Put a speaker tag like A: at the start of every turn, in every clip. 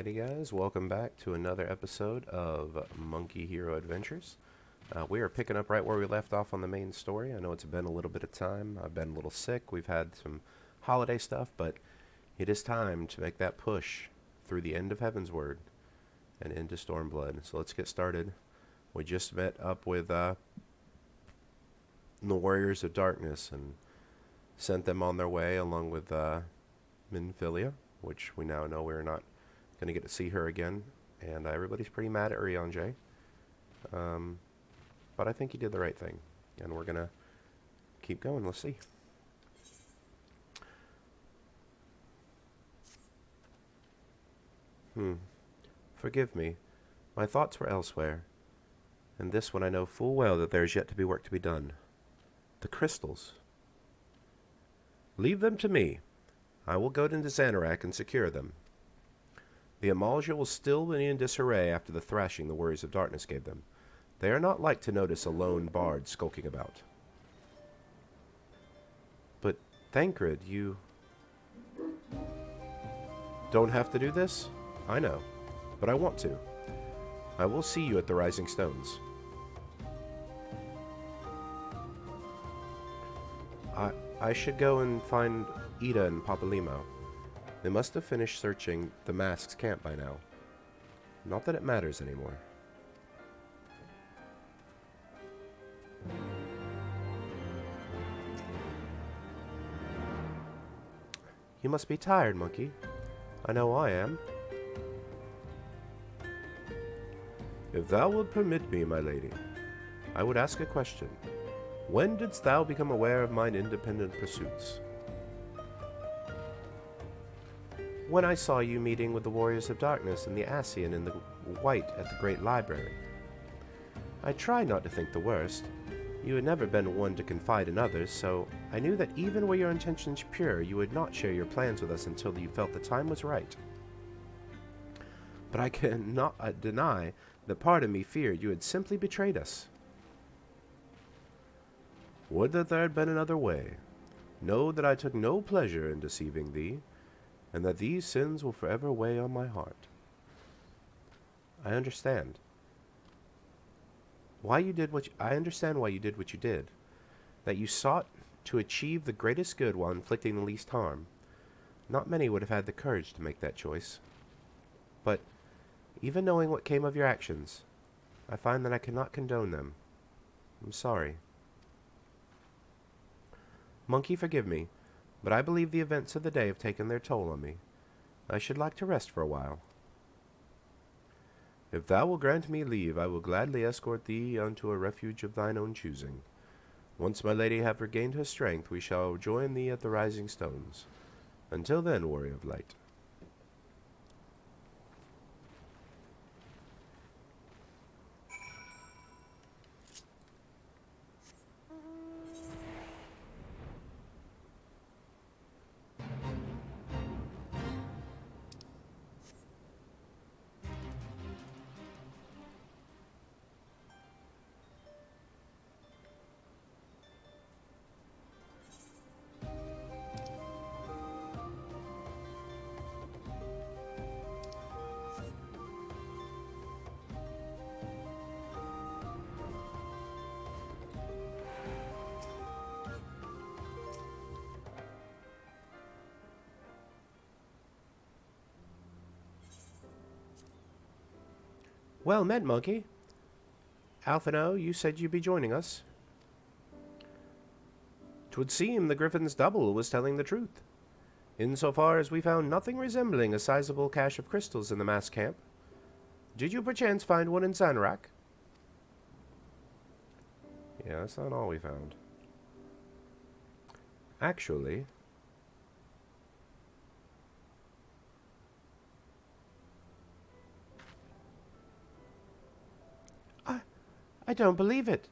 A: Alrighty guys, welcome back to another episode of Monkey Hero Adventures. We are picking up right where we left off on the main story. I know it's been a little bit of time. I've been a little sick. We've had some holiday stuff, but it is time to make that push through the end of Heaven's Word and into Stormblood. So let's get started. We just met up with the Warriors of Darkness and sent them on their way along with Minfilia, which we now know we're not going to get to see her again, and everybody's pretty mad at Ryonjay. But I think he did the right thing, and we're going to keep going. Let's see. Forgive me. My thoughts were elsewhere, and this when I know full well that there is yet to be work to be done. The crystals. Leave them to me. I will go into Xanarak and secure them. The Amalja will still be in disarray after the thrashing the Warriors of Darkness gave them. They are not like to notice a lone bard skulking about. But, Thancred, you don't have to do this? I know, but I want to. I will see you at the Rising Stones. I should go and find Ida and Papalimo. They must have finished searching the Mask's camp by now. Not that it matters anymore. You must be tired, Monkey. I know I am. If thou wilt permit me, my lady, I would ask a question. When didst thou become aware of mine independent pursuits? When I saw you meeting with the Warriors of Darkness and the Ascian in the White at the Great Library. I tried not to think the worst. You had never been one to confide in others, so I knew that even were your intentions pure, you would not share your plans with us until you felt the time was right. But I cannot deny that part of me feared you had simply betrayed us. Would that there had been another way. Know that I took no pleasure in deceiving thee, and that these sins will forever weigh on my heart. I understand. I understand why you did what you did. That you sought to achieve the greatest good while inflicting the least harm. Not many would have had the courage to make that choice. But, even knowing what came of your actions, I find that I cannot condone them. I'm sorry. Monkey, forgive me, but I believe the events of the day have taken their toll on me. I should like to rest for a while. If thou will grant me leave, I will gladly escort thee unto a refuge of thine own choosing. Once my lady have regained her strength, we shall join thee at the Rising Stones. Until then, Warrior of Light. Well met, Monkey. Alphino, you said you'd be joining us. 'Twould seem the Griffin's double was telling the truth, insofar as we found nothing resembling a sizable cache of crystals in the mass camp. Did you perchance find one in Xanarak? Yeah, that's not all we found. Actually, I don't believe it.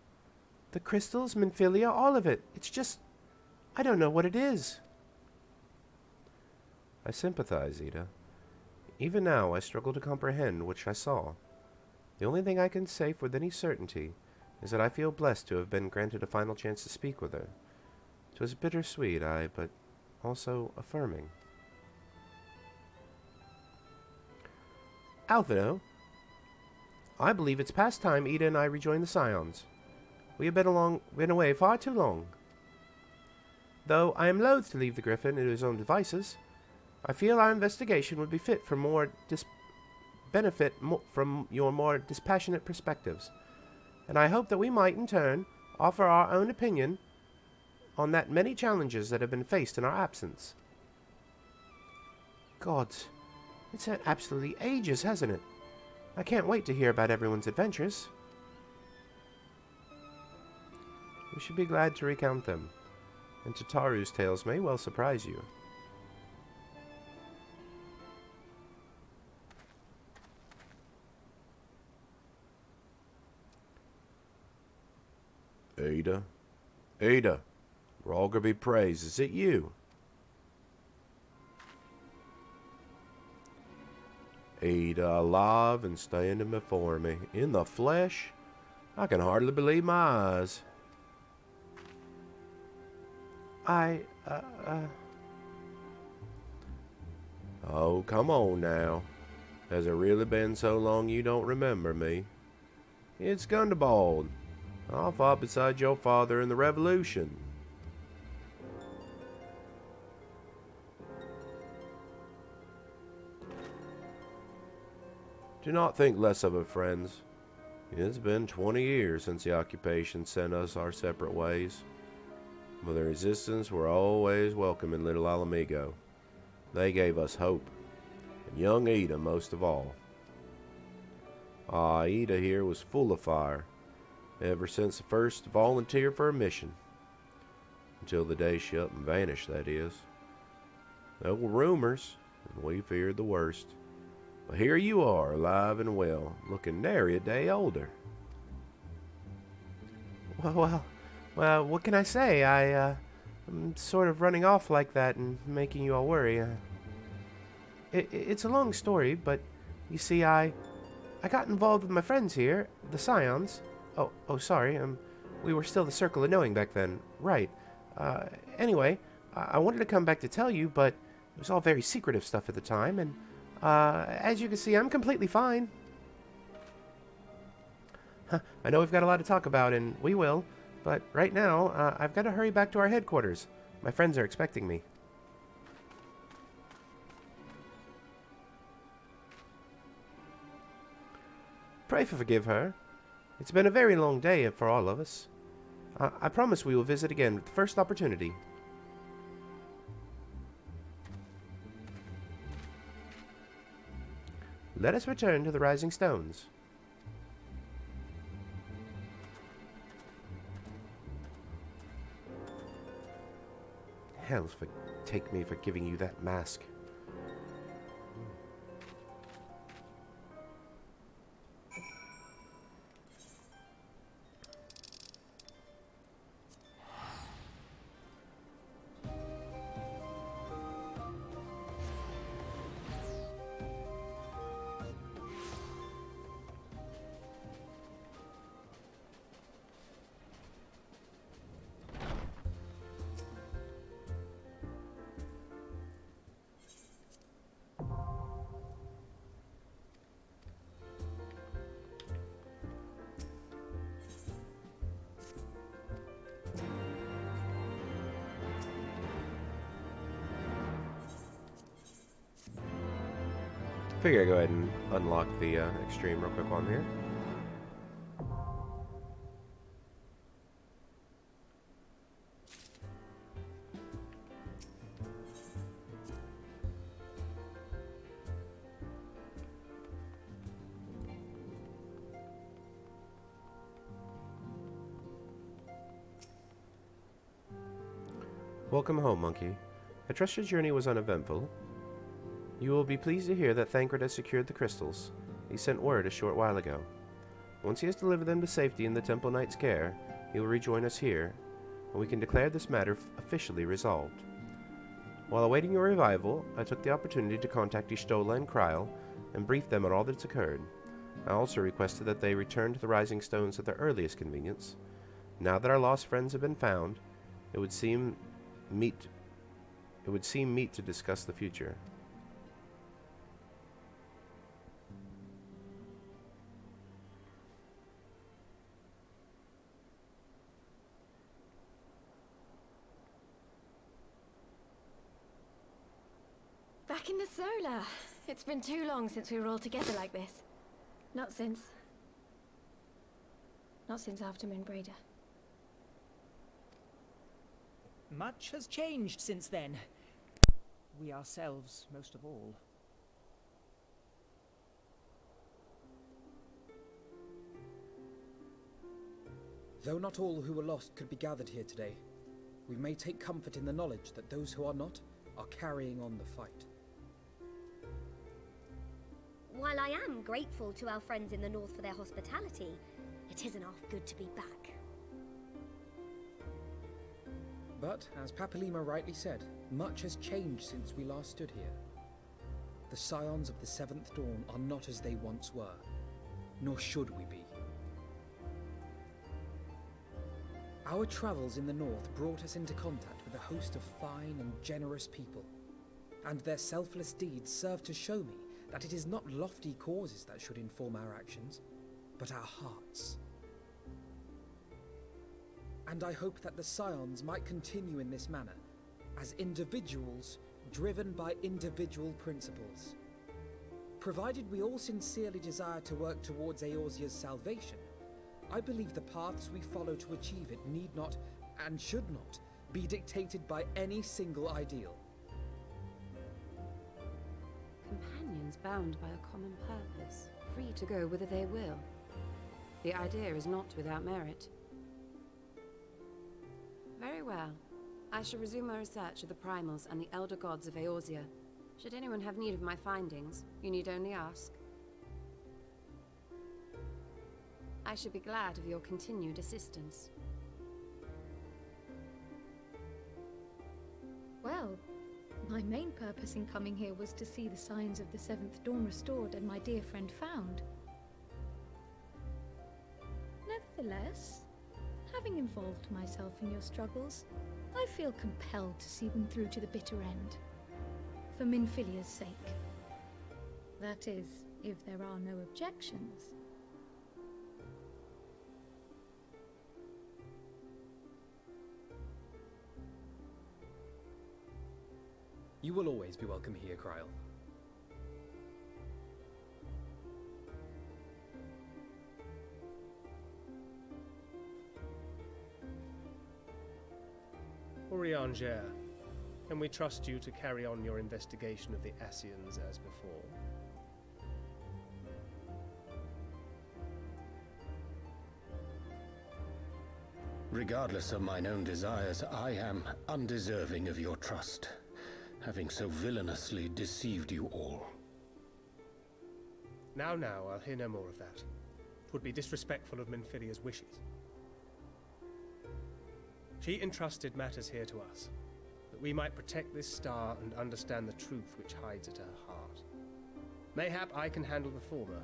A: The crystals, Minfilia, all of it. It's just, I don't know what it is. I sympathize, Ida. Even now I struggle to comprehend which I saw. The only thing I can say with any certainty is that I feel blessed to have been granted a final chance to speak with her. 'Twas bittersweet, but also affirming. Alphino, I believe it's past time Ida and I rejoin the Scions. We have been away far too long. Though I am loath to leave the Griffin to his own devices, I feel our investigation would be fit for from your more dispassionate perspectives, and I hope that we might, in turn, offer our own opinion on that many challenges that have been faced in our absence. Gods, it's had absolutely ages, hasn't it? I can't wait to hear about everyone's adventures. We should be glad to recount them, and Tataru's tales may well surprise you. Ada? Ada, Rolger be praised, is it you? Ada alive and standing before me, in the flesh? I can hardly believe my eyes. Oh, come on now. Has it really been so long you don't remember me? It's Gundabald. I fought beside your father in the Revolution. Do not think less of it, friends. It's been 20 years since the occupation sent us our separate ways. But the resistance were always welcome in Little Alamigo. They gave us hope, and young Ida most of all. Ida here was full of fire, ever since the first volunteer for a mission. Until the day she up and vanished, that is. There were rumors, and we feared the worst. But here you are, alive and well, looking nary a day older. Well, what can I say? I'm sort of running off like that and making you all worry. It's a long story, but you see, I got involved with my friends here, the Scions. Oh, sorry. We were still the Circle of Knowing back then. Right. Anyway, I wanted to come back to tell you, but it was all very secretive stuff at the time, and as you can see, I'm completely fine. I know we've got a lot to talk about, and we will, but right now, I've got to hurry back to our headquarters. My friends are expecting me. Pray forgive her. It's been a very long day for all of us. I promise we will visit again at the first opportunity. Let us return to the Rising Stones. Hell, take me for giving you that mask. Figure I'd go ahead and unlock the extreme real quick while I'm here. Welcome home, Monkey. I trust your journey was uneventful. You will be pleased to hear that Thancred has secured the crystals. He sent word a short while ago. Once he has delivered them to safety in the Temple Knight's care, he will rejoin us here, and we can declare this matter officially resolved. While awaiting your revival, I took the opportunity to contact Y'shtola and Kryl and brief them on all that's occurred. I also requested that they return to the Rising Stones at their earliest convenience. Now that our lost friends have been found, it would seem meet to discuss the future.
B: Back in the Solar. It's been too long since we were all together like this. Not since after Moonbreeder.
C: Much has changed since then. We ourselves, most of all.
D: Though not all who were lost could be gathered here today, we may take comfort in the knowledge that those who are not are carrying on the fight.
E: While I am grateful to our friends in the north for their hospitality, it isn't half good to be back.
D: But, as Papalima rightly said, much has changed since we last stood here. The Scions of the Seventh Dawn are not as they once were, nor should we be. Our travels in the north brought us into contact with a host of fine and generous people, and their selfless deeds serve to show me that it is not lofty causes that should inform our actions, but our hearts. And I hope that the Scions might continue in this manner, as individuals driven by individual principles. Provided we all sincerely desire to work towards Eorzea's salvation, I believe the paths we follow to achieve it need not, and should not, be dictated by any single ideal.
F: Companions bound by a common purpose, free to go whither they will. The idea is not without merit. Very well. I shall resume my research of the primals and the elder gods of Eorzea. Should anyone have need of my findings, you need only ask. I should be glad of your continued assistance.
B: Well, my main purpose in coming here was to see the signs of the Seventh Dawn restored and my dear friend found. Nevertheless, having involved myself in your struggles, I feel compelled to see them through to the bitter end. For Minfilia's sake. That is, if there are no objections.
D: You will always be welcome here, Kryl.
G: Urianger, can we trust you to carry on your investigation of the Scions as before?
H: Regardless of mine own desires, I am undeserving of your trust, having so villainously deceived you all.
G: Now, I'll hear no more of that. 'Twould be disrespectful of Minfilia's wishes. She entrusted matters here to us, that we might protect this star and understand the truth which hides at her heart. Mayhap I can handle the former,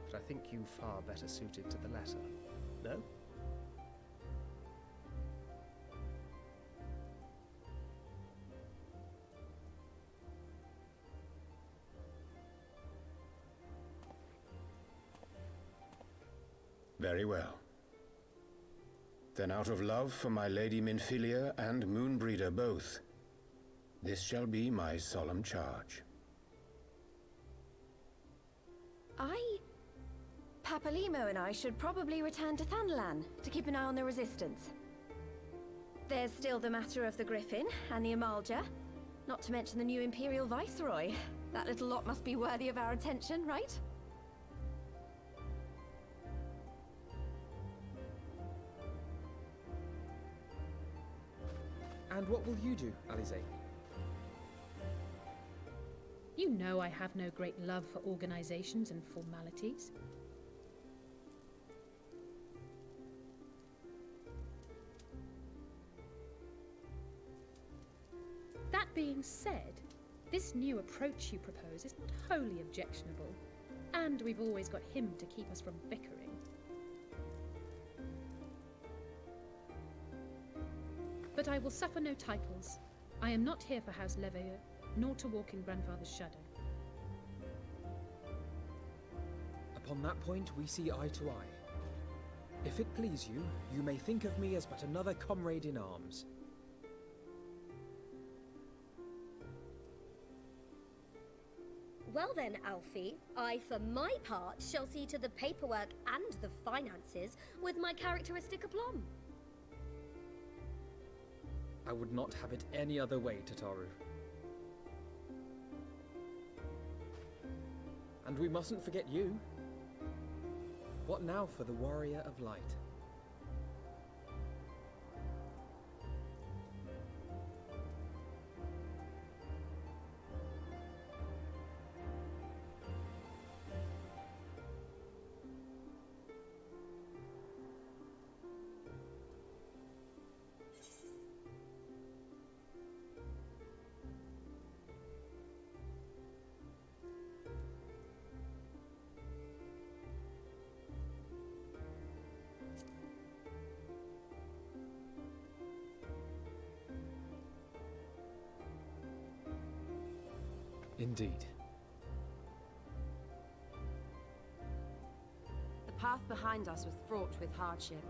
G: but I think you far better suited to the latter. No?
H: Very well. Then out of love for my Lady Minfilia and Moonbreeder both, this shall be my solemn charge.
B: Papalimo and I should probably return to Thanalan to keep an eye on the Resistance. There's still the matter of the Griffin and the Amalja, not to mention the new Imperial Viceroy. That little lot must be worthy of our attention, right?
D: And what will you do, Alize?
I: You know I have no great love for organizations and formalities. That being said, this new approach you propose is not wholly objectionable, and we've always got him to keep us from bickering. But I will suffer no titles. I am not here for House Leveilleur, nor to walk in Grandfather's shadow.
D: Upon that point, we see eye to eye. If it please you, you may think of me as but another comrade in arms.
E: Well then, Alfie, I, for my part, shall see to the paperwork and the finances with my characteristic aplomb.
D: I would not have it any other way, Tataru. And we mustn't forget you. What now for the Warrior of Light? Indeed.
F: The path behind us was fraught with hardship,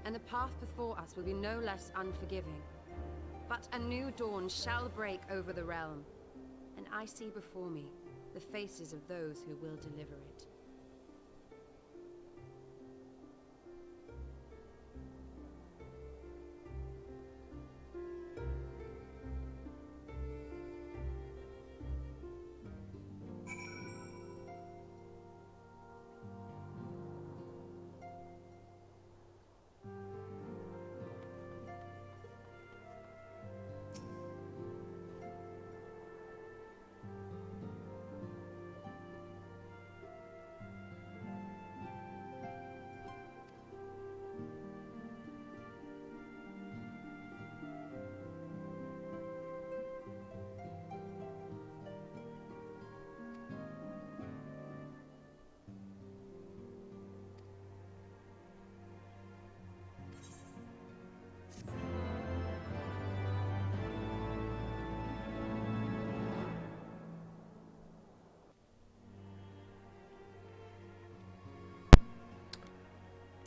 F: and the path before us will be no less unforgiving. But a new dawn shall break over the realm, and I see before me the faces of those who will deliver it.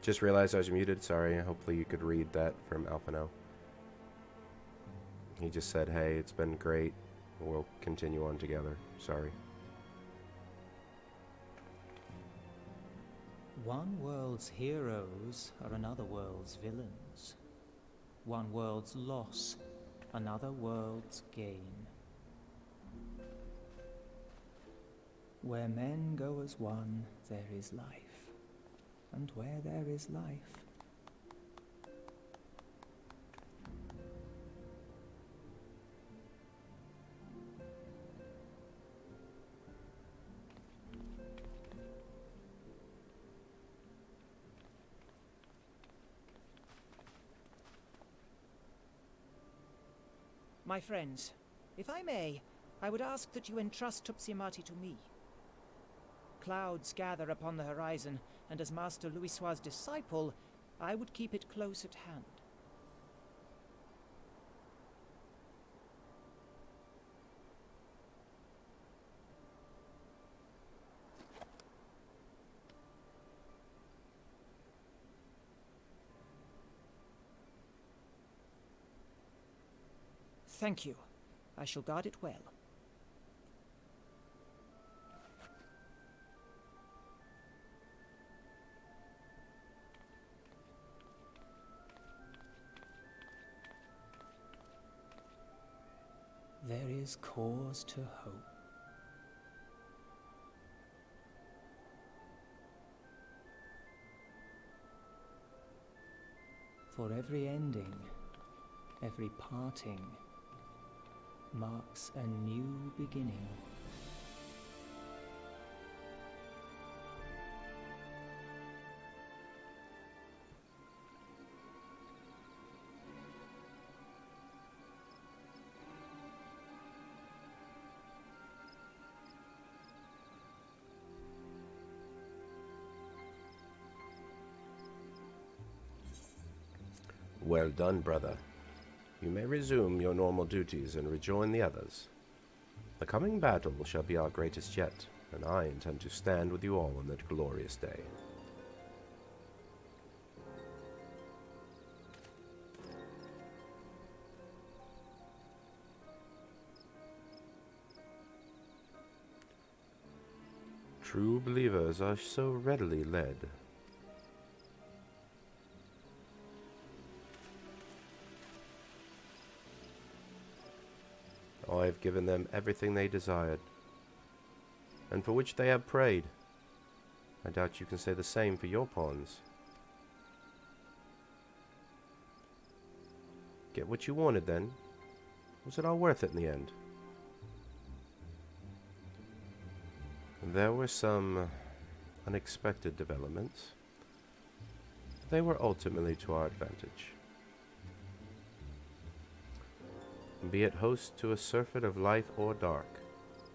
A: Just realized I was muted. Sorry. Hopefully you could read that from Alphino. He just said, hey, it's been great. We'll continue on together. Sorry.
J: One world's heroes are another world's villains. One world's loss, another world's gain. Where men go as one, there is life. And where there is life,
C: My friends, if I may, I would ask that you entrust Tupsimati to me. Clouds gather upon the horizon, and as Master Louisoix's disciple, I would keep it close at hand. Thank you. I shall guard it well.
J: there is cause to hope. For every ending, every parting, marks a new beginning.
A: Well done, brother. You may resume your normal duties and rejoin the others. The coming battle shall be our greatest yet, and I intend to stand with you all on that glorious day. True believers are so readily led. I have given them everything they desired, and for which they have prayed. I doubt you can say the same for your pawns. Get what you wanted then? Was it all worth it in the end? There were some unexpected developments. They were ultimately to our advantage. Be it host to a surfeit of light or dark,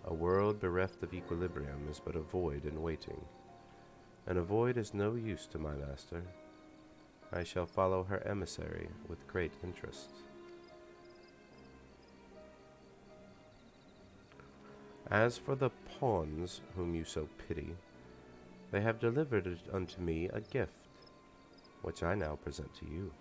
A: a world bereft of equilibrium is but a void in waiting, and a void is no use to my master. I shall follow her emissary with great interest. As for the pawns whom you so pity, they have delivered it unto me a gift, which I now present to you.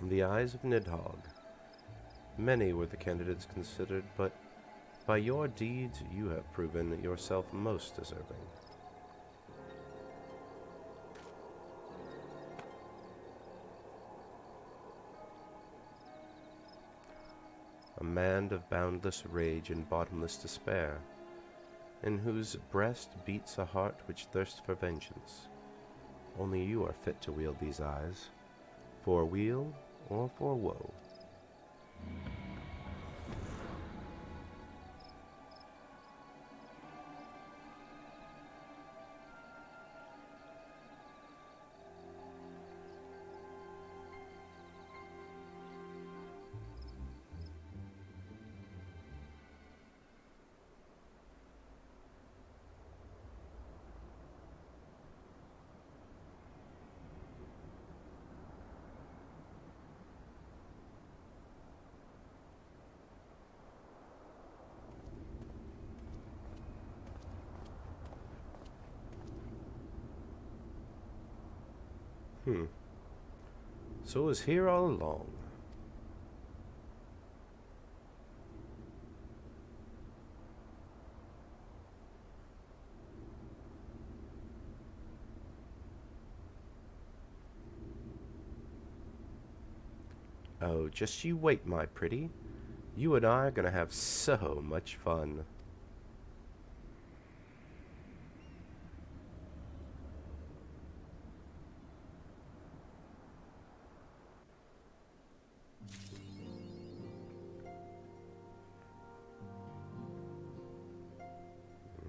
A: In the eyes of Nidhogg, many were the candidates considered, but by your deeds you have proven yourself most deserving. A man of boundless rage and bottomless despair, in whose breast beats a heart which thirsts for vengeance. Only you are fit to wield these eyes, for weal or for woe. So it was here all along. Oh, just you wait, my pretty. You and I are gonna have so much fun.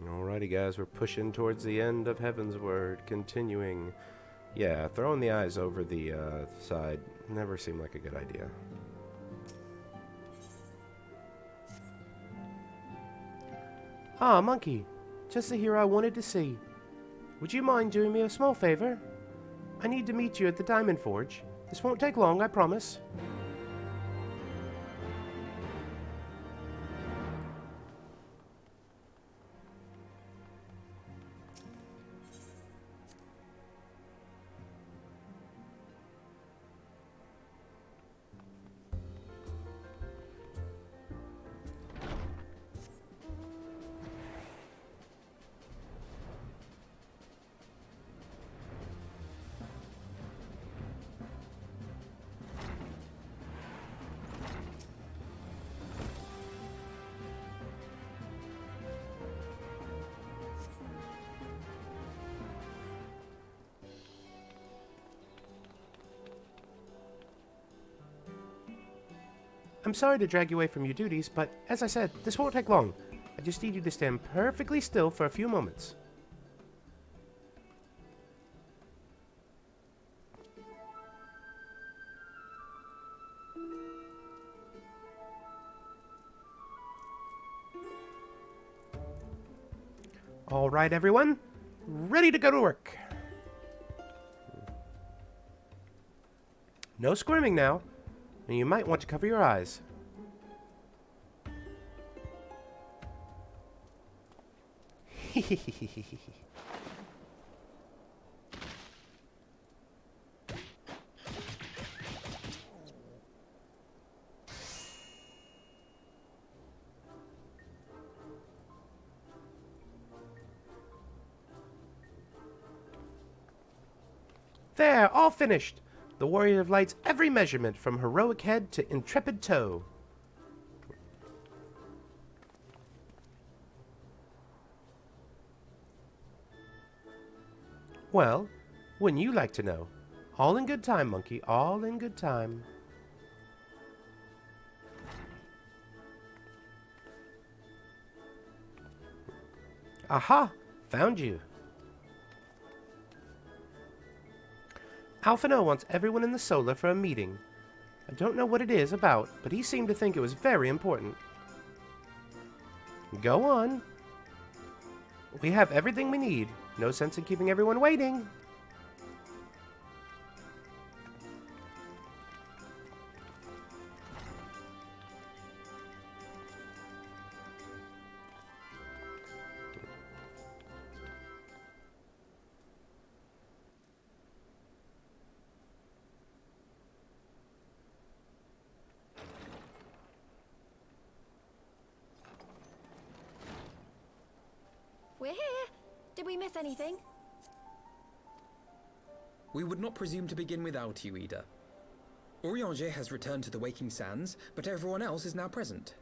A: Alrighty guys, we're pushing towards the end of Heaven's Word, continuing. Yeah, throwing the eyes over the side never seemed like a good idea. Ah, Monkey, just the hero I wanted to see. Would you mind doing me a small favor? I need to meet you at the Diamond Forge. This won't take long, I promise. I'm sorry to drag you away from your duties, but as I said, this won't take long. I just need you to stand perfectly still for a few moments. All right, everyone. Ready to go to work. No squirming now. And you might want to cover your eyes. There, all finished. The Warrior of Light's every measurement, from heroic head to intrepid toe. Well, wouldn't you like to know? All in good time, monkey, all in good time. Aha! Found you. Alphino wants everyone in the Solar for a meeting. I don't know what it is about, but he seemed to think it was very important. Go on. We have everything we need. No sense in keeping everyone waiting.
B: We're here. Did we miss anything?
D: We would not presume to begin without you, Ida. Urianger has returned to the Waking Sands, but everyone else is now present.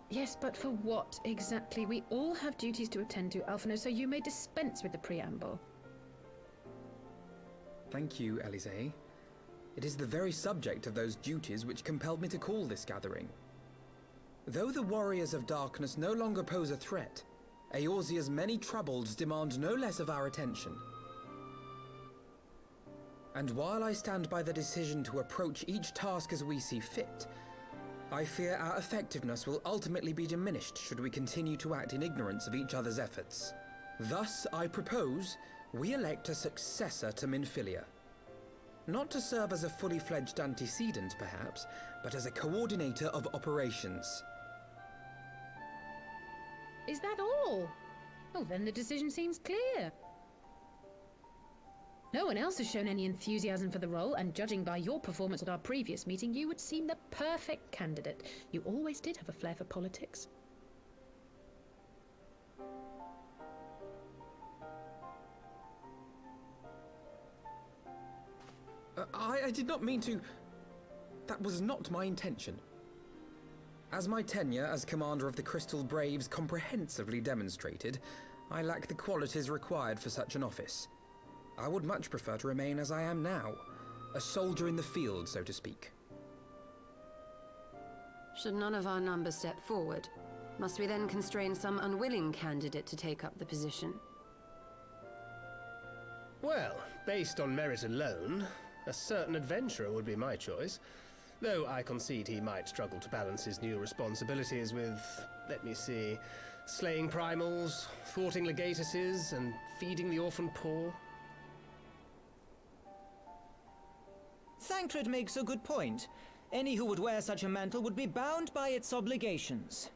I: Yes, but for what exactly? We all have duties to attend to, Alphino, so you may dispense with the preamble.
D: Thank you, Elise. It is the very subject of those duties which compelled me to call this gathering. Though the Warriors of Darkness no longer pose a threat, Eorzea's many troubles demand no less of our attention. And while I stand by the decision to approach each task as we see fit, I fear our effectiveness will ultimately be diminished should we continue to act in ignorance of each other's efforts. Thus, I propose we elect a successor to Minfilia. Not to serve as a fully fledged antecedent, perhaps, but as a coordinator of operations.
I: Is that all? Oh, then the decision seems clear. No one else has shown any enthusiasm for the role, and judging by your performance at our previous meeting, you would seem the perfect candidate. You always did have a flair for politics.
D: I did not mean to... That was not my intention. As my tenure as commander of the Crystal Braves comprehensively demonstrated, I lack the qualities required for such an office. I would much prefer to remain as I am now, a soldier in the field, so to speak.
F: Should none of our numbers step forward, must we then constrain some unwilling candidate to take up the position?
G: Well, based on merit alone, a certain adventurer would be my choice. Though I concede he might struggle to balance his new responsibilities with, let me see, slaying primals, thwarting legatuses, and feeding the orphan poor.
C: Thancred makes a good point. Any who would wear such a mantle would be bound by its obligations.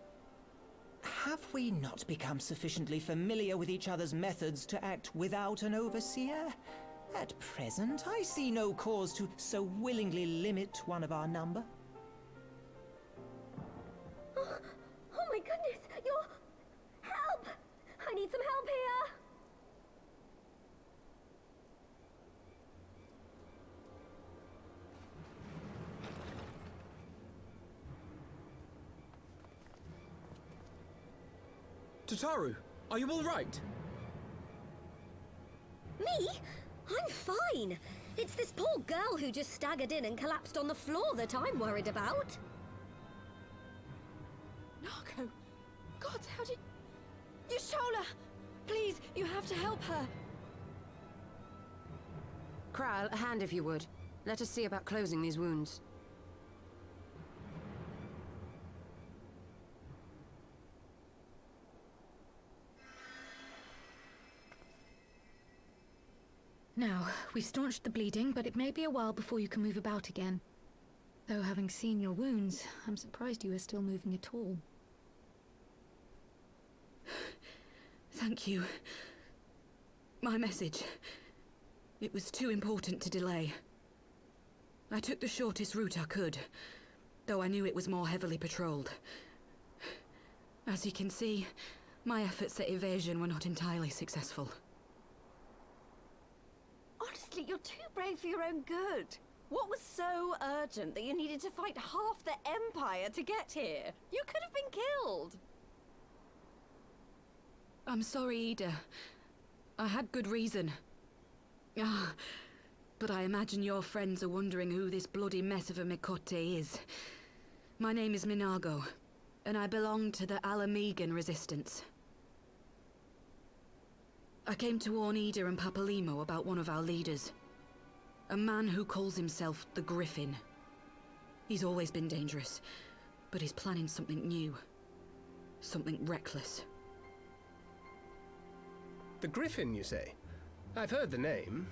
C: Have we not become sufficiently familiar with each other's methods to act without an overseer? At present, I see no cause to so willingly limit one of our number.
E: Oh my goodness, you're... Help! I need some help here!
D: Tataru, are you all right?
E: Me? I'm fine. It's this poor girl who just staggered in and collapsed on the floor that I'm worried about.
B: Narco! God, how did... Yashola! Please, you have to help her.
F: Kral, a hand if you would. Let us see about closing these wounds.
K: Now, we've staunched the bleeding, but it may be a while before you can move about again. Though having seen your wounds, I'm surprised you are still moving at all. Thank you. My message. It was too important to delay. I took the shortest route I could, though I knew it was more heavily patrolled. As you can see, my efforts at evasion were not entirely successful.
B: Honestly, you're too brave for your own good. What was so urgent that you needed to fight half the Empire to get here? You could have been killed.
K: I'm sorry, Ida. I had good reason. Ah, but I imagine your friends are wondering who this bloody mess of a Mikote is. My name is Minago, and I belong to the Alamegan Resistance. I came to warn Ida and Papalimo about one of our leaders. A man who calls himself the Griffin. He's always been dangerous, but he's planning something new. Something reckless.
G: The Griffin, you say? I've heard the name.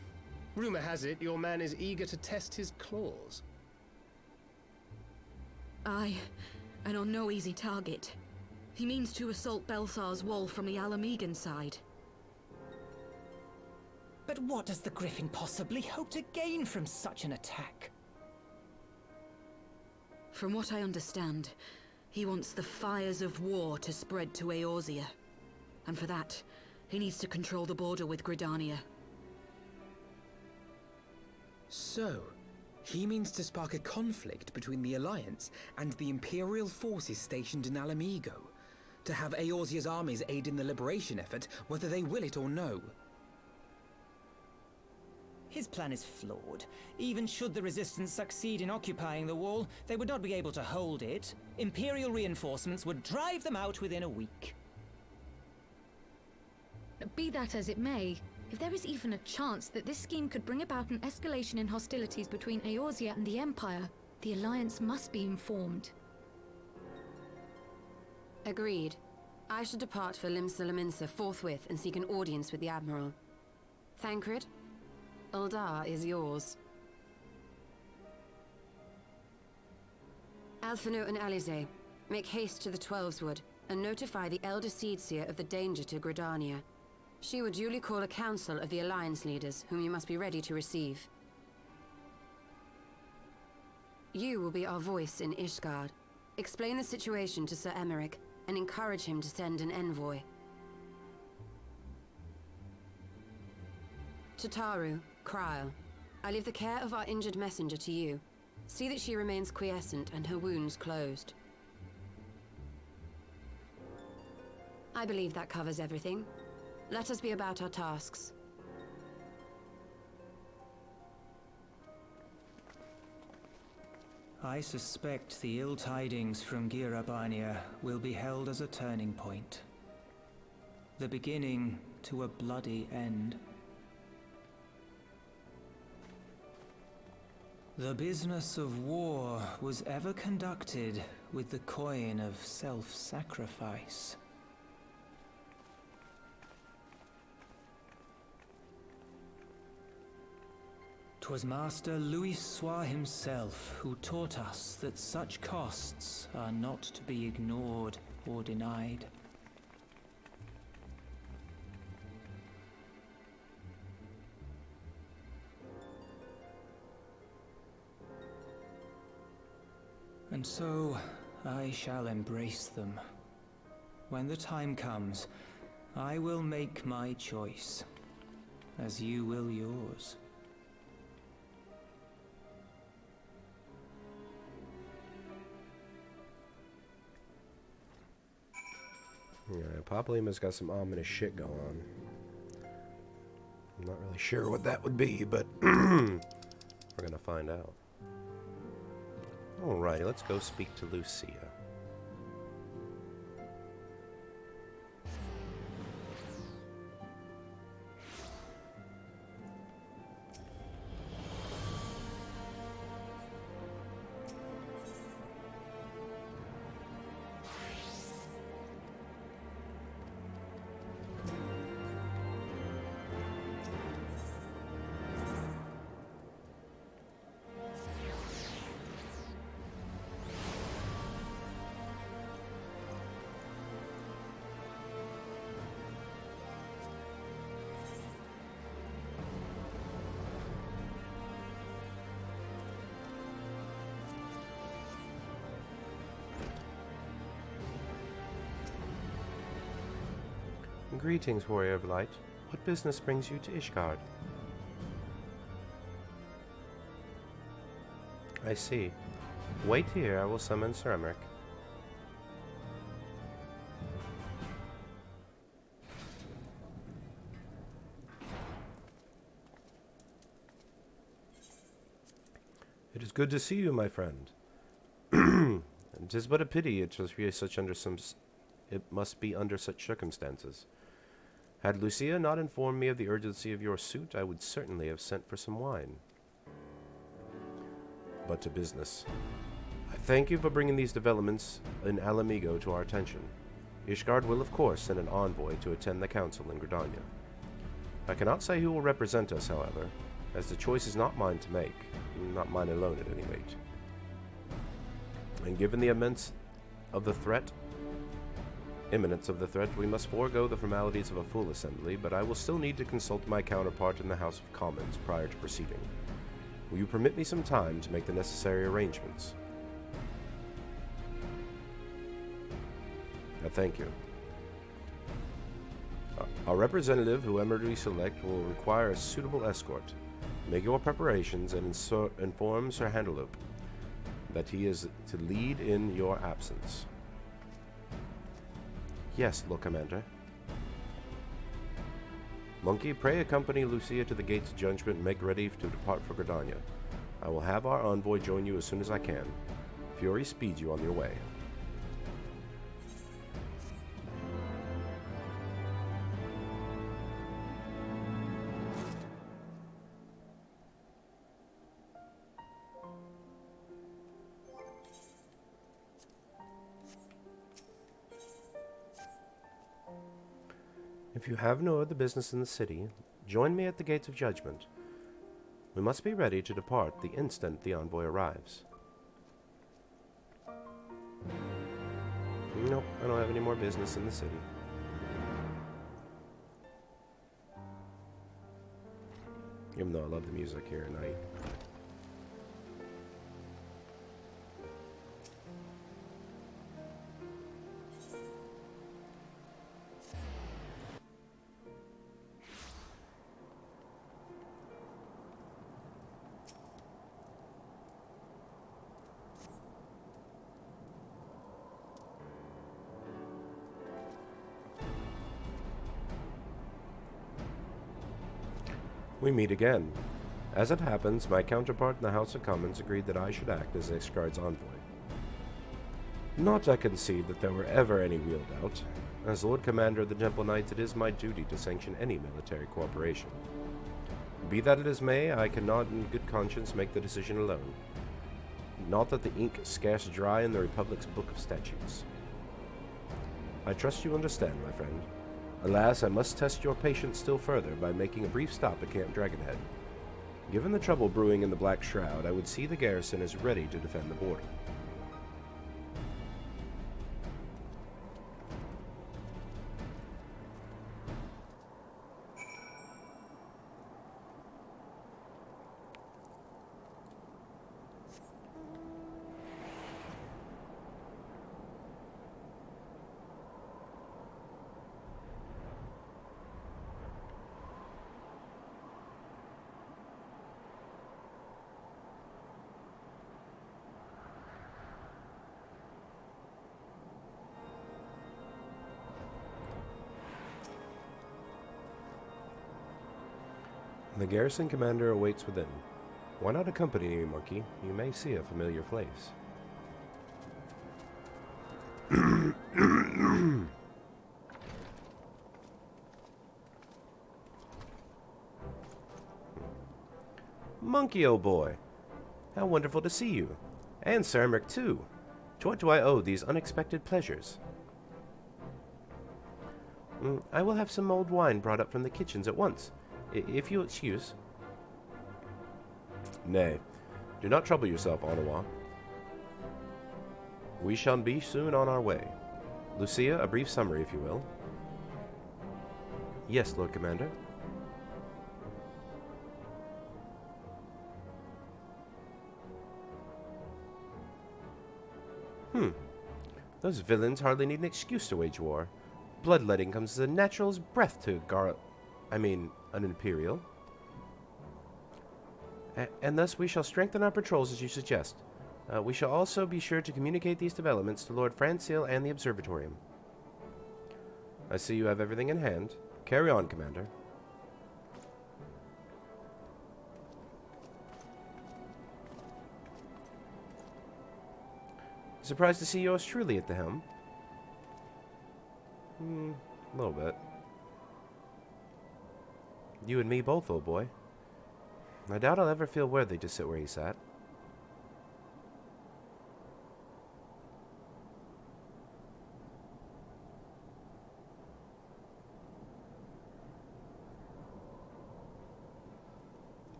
G: Rumor has it your man is eager to test his claws.
K: Aye, and on no easy target. He means to assault Belsar's wall from the Alamegan side.
C: But what does the Griffin possibly hope to gain from such an attack?
K: From what I understand, he wants the fires of war to spread to Eorzea. And for that, he needs to control the border with Gridania.
D: So, he means to spark a conflict between the Alliance and the Imperial forces stationed in Alamigo, to have Eorzea's armies aid in the liberation effort, whether they will it or no.
C: His plan is flawed. Even should the Resistance succeed in occupying the wall, they would not be able to hold it. Imperial reinforcements would drive them out within a week.
K: Be that as it may, if there is even a chance that this scheme could bring about an escalation in hostilities between Eorzea and the Empire, the Alliance must be informed.
F: Agreed. I shall depart for Limsa forthwith and seek an audience with the Admiral. Thancred, Uldar is yours. Alphino and Alize, make haste to the Twelveswood and notify the Elder Seedseer of the danger to Gridania. She will duly call a council of the Alliance leaders, whom you must be ready to receive. You will be our voice in Ishgard. Explain the situation to Sir Emeric, and encourage him to send an envoy. To Taru, Kryl, I leave the care of our injured messenger to you. See that she remains quiescent and her wounds closed. I believe that covers everything. Let us be about our tasks.
J: I suspect the ill tidings from Girabania will be held as a turning point. The beginning to a bloody end. The business of war was ever conducted with the coin of self-sacrifice. 'Twas Master Louisoix himself who taught us that such costs are not to be ignored or denied. And so, I shall embrace them. When the time comes, I will make my choice, as you will yours.
A: Yeah, Papalyma's got some ominous shit going on. I'm not really sure what that would be, but we're gonna find out. Alrighty, let's go speak to Lucia. Greetings, Warrior of Light. What business brings you to Ishgard? I see. Wait here, I will summon Sir Emmerich. It is good to see you, my friend. It is but a pity it must be under such circumstances. Had Lucia not informed me of the urgency of your suit, I would certainly have sent for some wine. But to business. I thank you for bringing these developments in Alamigo to our attention. Ishgard will, of course, send an envoy to attend the council in Gridania. I cannot say who will represent us, however, as the choice is not mine to make, not mine alone at any rate. And given the imminence of the threat, we must forego the formalities of a full assembly, but I will still need to consult my counterpart in the House of Commons prior to proceeding. Will you permit me some time to make the necessary arrangements? I thank you. Our representative, whoever we select, will require a suitable escort. Make your preparations and inform Sir Handelope that he is to lead in your absence. Yes, Lord Commander. Monkey, pray accompany Lucia to the gates of judgment and make ready to depart for Gridania. I will have our envoy join you as soon as I can. Fury speeds you on your way. If you have no other business in the city, join me at the gates of judgment. We must be ready to depart the instant the envoy arrives. Nope, I don't have any more business in the city. Even though I love the music here at night. We meet again. As it happens, my counterpart in the House of Commons agreed that I should act as Ishgard's envoy. Not I concede that there were ever any real doubt. As Lord Commander of the Temple Knights, it is my duty to sanction any military cooperation. Be that it as may, I cannot in good conscience make the decision alone. Not that the ink scarce dry in the Republic's Book of Statutes. I trust you understand, my friend. Alas, I must test your patience still further by making a brief stop at Camp Dragonhead. Given the trouble brewing in the Black Shroud, I would see the garrison as ready to defend the border. The garrison commander awaits within. Why not accompany me, Monkey? You may see a familiar place. Monkey, oh boy! How wonderful to see you. And Sir Emmerich, too. To what do I owe these unexpected pleasures? I will have some mulled wine brought up from the kitchens at once. If you'll excuse. Nay, do not trouble yourself, Onawa. We shall be soon on our way. Lucia, a brief summary, if you will. Yes, Lord Commander. Those villains hardly need an excuse to wage war. bloodletting comes as a natural as breath to an Imperial. And thus we shall strengthen our patrols as you suggest. We shall also be sure to communicate these developments to Lord Francil and the Observatorium. I see you have everything in hand. Carry on, Commander. Surprised to see yours truly at the helm. A little bit. You and me both, old boy. I doubt I'll ever feel worthy to sit where he sat.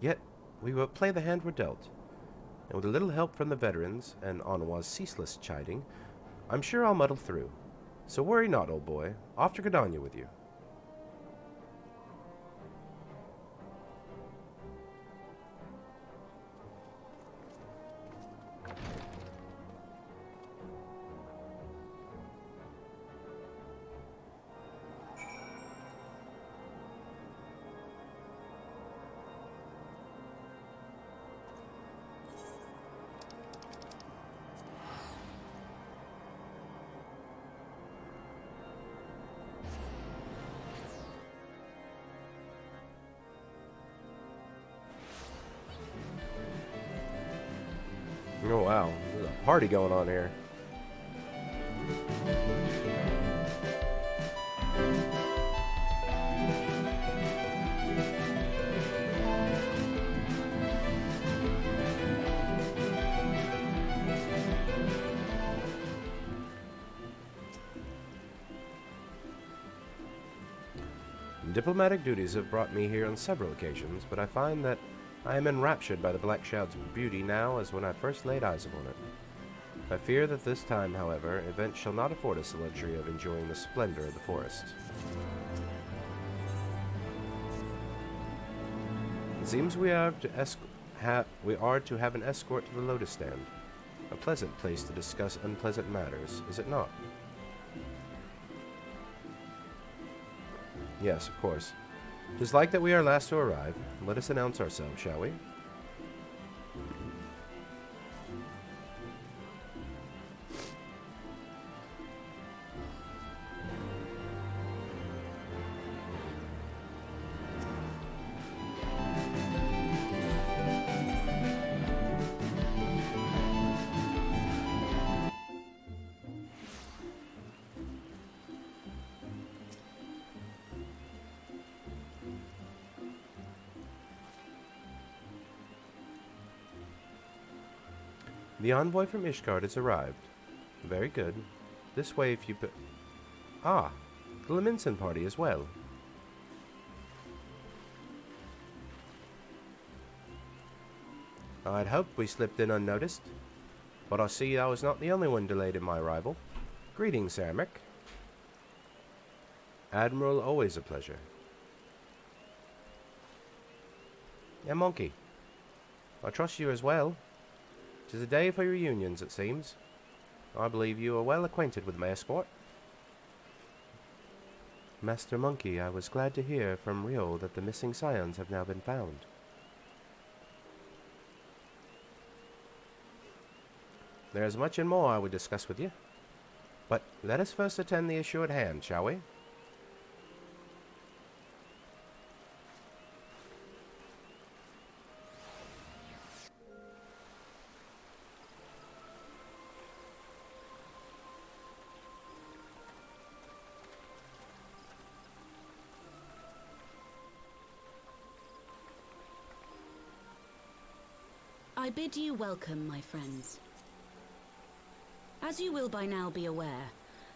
A: Yet, we will play the hand we're dealt. And with a little help from the veterans, and Onawa's ceaseless chiding, I'm sure I'll muddle through. So worry not, old boy. Off to Gridania with you. Oh wow, there's a party going on here. Diplomatic duties have brought me here on several occasions, but I find that I am enraptured by the Black Shout's beauty now as when I first laid eyes upon it. I fear that this time, however, events shall not afford us the luxury of enjoying the splendor of the forest. It seems we are to have an escort to the Lotus Stand. A pleasant place to discuss unpleasant matters, is it not? Yes, of course. 'Tis like that we are last to arrive. Let us announce ourselves, shall we? The envoy from Ishgard has arrived. Very good. This way if you Ah! The Leminson party as well. I'd hoped we slipped in unnoticed, but I see I was not the only one delayed in my arrival. Greetings, Sarmic. Admiral, always a pleasure. And Monkey, I trust you as well. 'Tis a day for reunions, it seems. I believe you are well acquainted with my escort. Master Monkey, I was glad to hear from Rio that the missing Scions have now been found. There is much and more I would discuss with you. But let us first attend the issue at hand, shall we?
K: I bid you welcome, my friends. As you will by now be aware,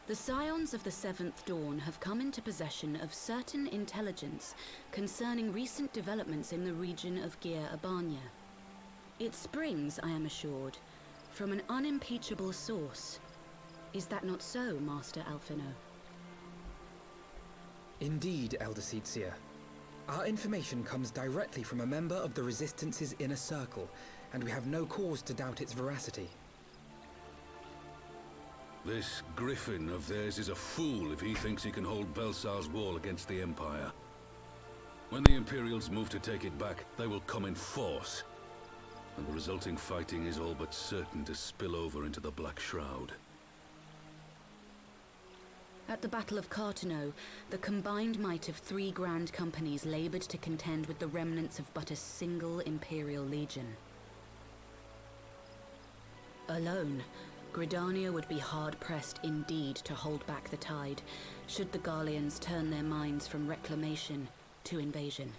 K: the Scions of the Seventh Dawn have come into possession of certain intelligence concerning recent developments in the region of Gyr Abania. It springs, I am assured, from an unimpeachable source. Is that not so, Master Alphino?
D: Indeed, Elder Seetsia. Our information comes directly from a member of the Resistance's inner circle, and we have no cause to doubt its veracity.
L: This griffin of theirs is a fool if he thinks he can hold Belsar's wall against the Empire. When the Imperials move to take it back, they will come in force. And the resulting fighting is all but certain to spill over into the Black Shroud.
K: At the Battle of Cartano, the combined might of 3 grand companies labored to contend with the remnants of but a single Imperial legion. Alone, Gridania would be hard-pressed indeed to hold back the tide, should the Garleans turn their minds from reclamation to invasion.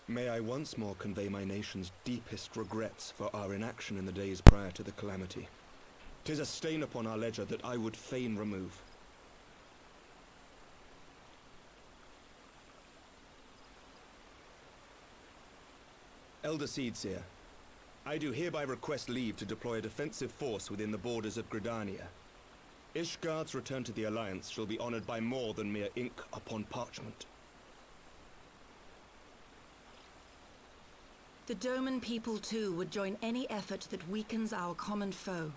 M: May I once more convey my nation's deepest regrets for our inaction in the days prior to the calamity. 'Tis a stain upon our ledger that I would fain remove. Elder Seedseer, I do hereby request leave to deploy a defensive force within the borders of Gridania. Ishgard's return to the Alliance shall be honored by more than mere ink upon parchment.
K: The Doman people too would join any effort that weakens our common foe.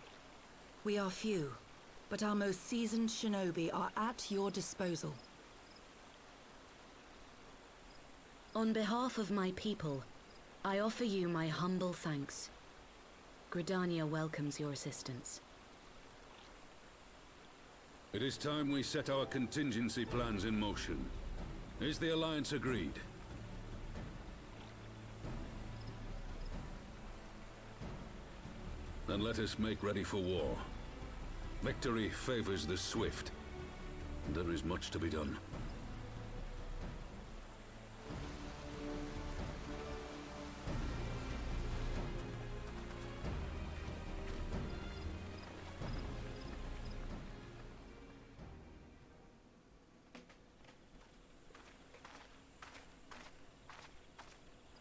K: We are few, but our most seasoned shinobi are at your disposal. On behalf of my people, I offer you my humble thanks. Gridania welcomes your assistance.
L: It is time we set our contingency plans in motion. Is the Alliance agreed? Then let us make ready for war. Victory favors the swift. There is much to be done.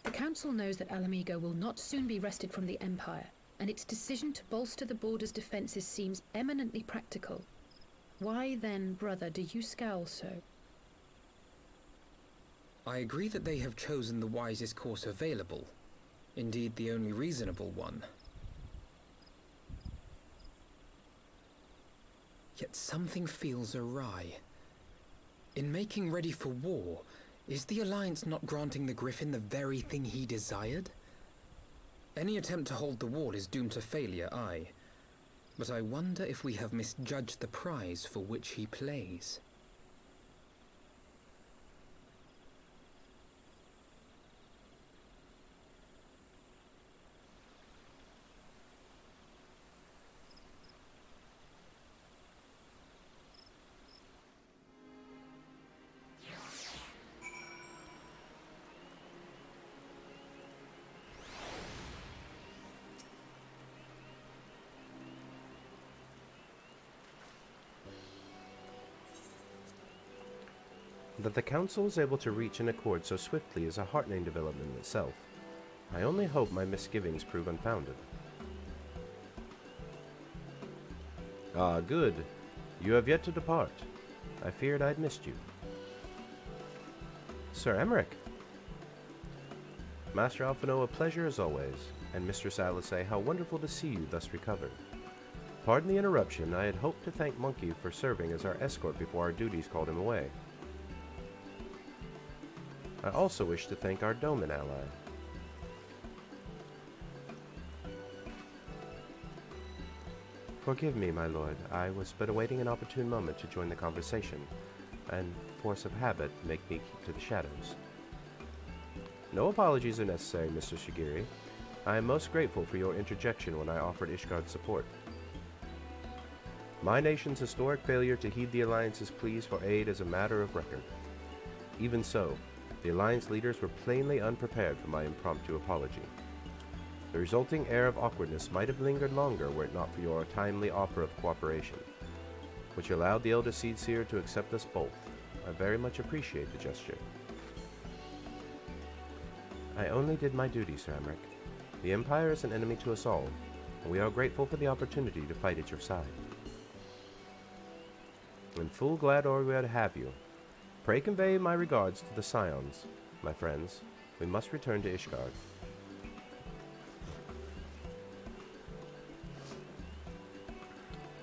I: The Council knows that Alamigo will not soon be wrested from the Empire, and its decision to bolster the border's defenses seems eminently practical. Why then, brother, do you scowl so?
D: I agree that they have chosen the wisest course available. Indeed, the only reasonable one. Yet something feels awry. In making ready for war, is the Alliance not granting the Griffin the very thing he desired? Any attempt to hold the wall is doomed to failure, aye. But I wonder if we have misjudged the prize for which he plays.
A: That the Council is able to reach an accord so swiftly is a heartening development in itself. I only hope my misgivings prove unfounded. Ah, good. You have yet to depart. I feared I'd missed you. Sir Emmerich! Master Alphino, a pleasure as always, and Mistress Alice, how wonderful to see you thus recovered. Pardon the interruption, I had hoped to thank Monkey for serving as our escort before our duties called him away. I also wish to thank our Doman ally. Forgive me, my lord. I was but awaiting an opportune moment to join the conversation, and force of habit make me keep to the shadows. No apologies are necessary, Mr. Shigiri. I am most grateful for your interjection when I offered Ishgard support. My nation's historic failure to heed the Alliance's pleas for aid is a matter of record. Even so, the Alliance leaders were plainly unprepared for my impromptu apology. The resulting air of awkwardness might have lingered longer were it not for your timely offer of cooperation, which allowed the Elder Seedseer to accept us both. I very much appreciate the gesture. I only did my duty, Sir Emmerich. The Empire is an enemy to us all, and we are grateful for the opportunity to fight at your side. In full glad are we to have you. Pray convey my regards to the Scions, my friends, We must return to Ishgard.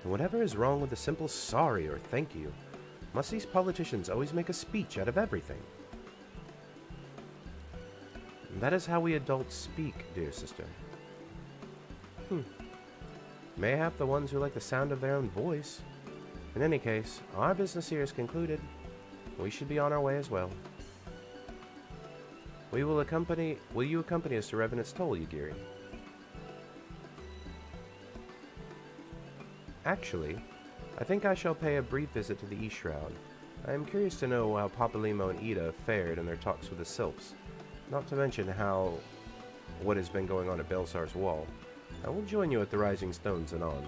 A: And whatever is wrong with a simple sorry or thank you? Must these politicians always make a speech out of everything? That is how we adults speak, dear sister. Mayhap the ones who like the sound of their own voice. In any case, our business here is concluded. We should be on our way as well. Will you accompany us to Revenant's Toll, Yagiri? Actually, I think I shall pay a brief visit to the East Shroud. I am curious to know how Papalymo and Ida fared in their talks with the Sylphs, not to mention what has been going on at Belsar's wall. I will join you at the Rising Stones anon.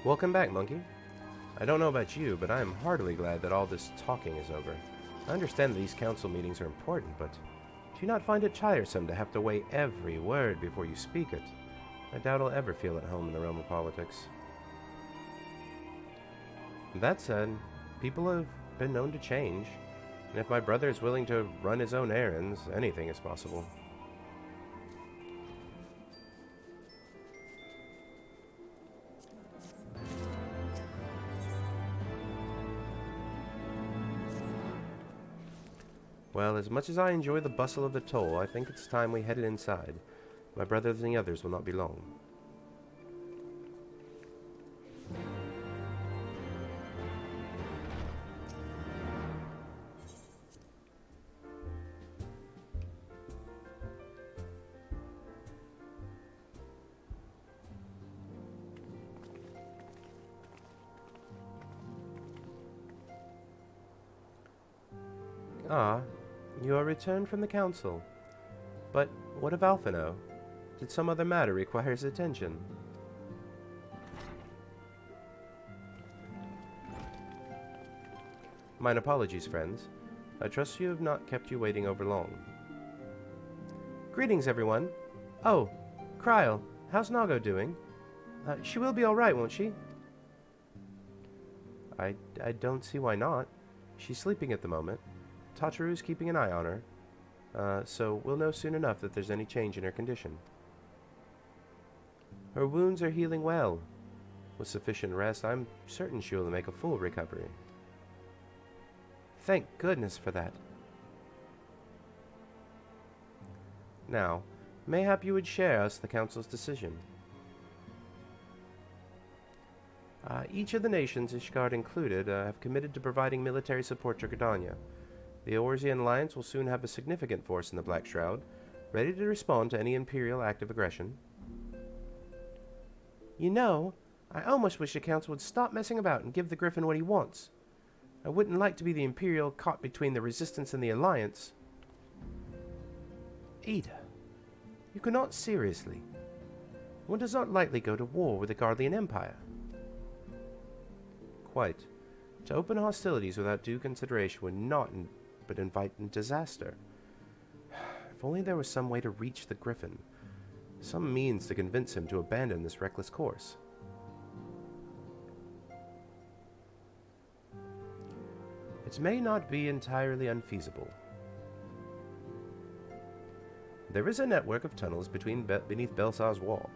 A: Welcome back, Monkey. I don't know about you, but I am heartily glad that all this talking is over. I understand that these council meetings are important, but do you not find it tiresome to have to weigh every word before you speak it? I doubt I'll ever feel at home in the realm of politics. That said, people have been known to change, and if my brother is willing to run his own errands, anything is possible. Well, as much as I enjoy the bustle of the toll, I think it's time we headed inside. My brothers and the others will not be long. Ah, you are returned from the council. But what of Alphino? Did some other matter require his attention? Mine apologies, friends. I trust you have not kept you waiting over long. Greetings, everyone. Oh, Kryl, how's Nago doing? She will be all right, won't she? I don't see why not. She's sleeping at the moment. Tataru's keeping an eye on her, so we'll know soon enough that there's any change in her condition. Her wounds are healing well. With sufficient rest, I'm certain she will make a full recovery. Thank goodness for that. Now, mayhap you would share us the Council's decision. Each of the nations, Ishgard included, have committed to providing military support to Gridania. The Eorzean Alliance will soon have a significant force in the Black Shroud, ready to respond to any Imperial act of aggression. You know, I almost wish the Council would stop messing about and give the Griffin what he wants. I wouldn't like to be the Imperial caught between the Resistance and the Alliance. Ada, you cannot seriously. One does not lightly go to war with the Guardian Empire. Quite. To open hostilities without due consideration would not but invite disaster. If only there was some way to reach the Griffin, some means to convince him to abandon this reckless course. It may not be entirely unfeasible. There is a network of tunnels beneath Belsar's wall,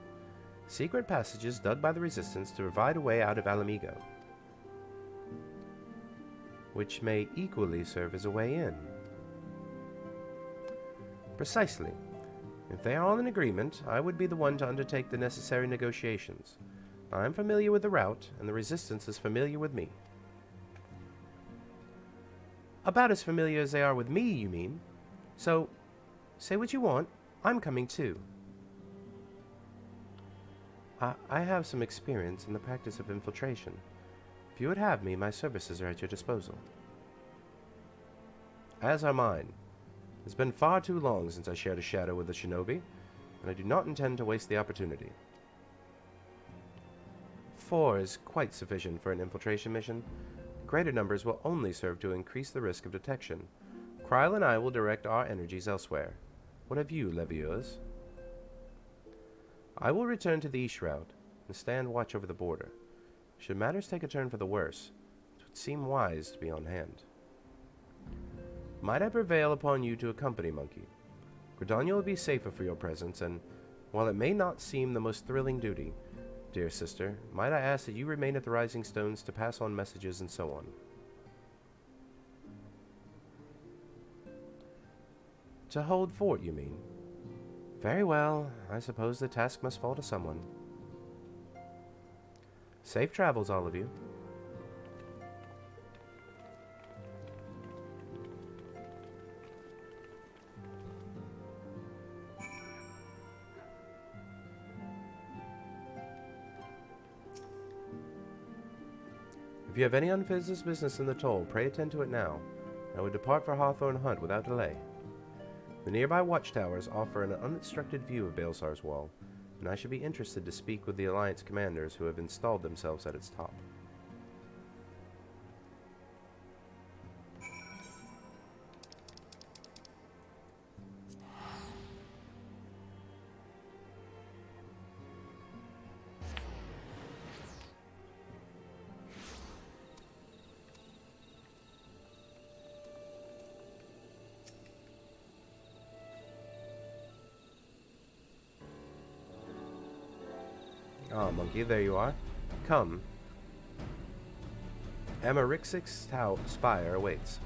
A: secret passages dug by the Resistance to provide a way out of Alamigo, which may equally serve as a way in. Precisely. If they are all in agreement, I would be the one to undertake the necessary negotiations. I am familiar with the route, and the Resistance is familiar with me. About as familiar as they are with me, you mean? So, say what you want. I'm coming too. I have some experience in the practice of infiltration. If you would have me, my services are at your disposal. As are mine. It's been far too long since I shared a shadow with a shinobi, and I do not intend to waste the opportunity. 4 is quite sufficient for an infiltration mission. Greater numbers will only serve to increase the risk of detection. Kryle and I will direct our energies elsewhere. What have you, Levieux? I will return to the east route and stand watch over the border. Should matters take a turn for the worse, it would seem wise to be on hand. Might I prevail upon you to accompany Monkey? Gridania will be safer for your presence, and while it may not seem the most thrilling duty, dear sister, might I ask that you remain at the Rising Stones to pass on messages and so on. To hold fort, you mean? Very well, I suppose the task must fall to someone. Safe travels, all of you. If you have any unfinished business in the toll, pray attend to it now. I would depart for Hawthorne Hunt without delay. The nearby watchtowers offer an unobstructed view of Belsar's wall, and I should be interested to speak with the Alliance commanders who have installed themselves at its top. Ah, Monkey, there you are. Come. Amarixic's spire awaits.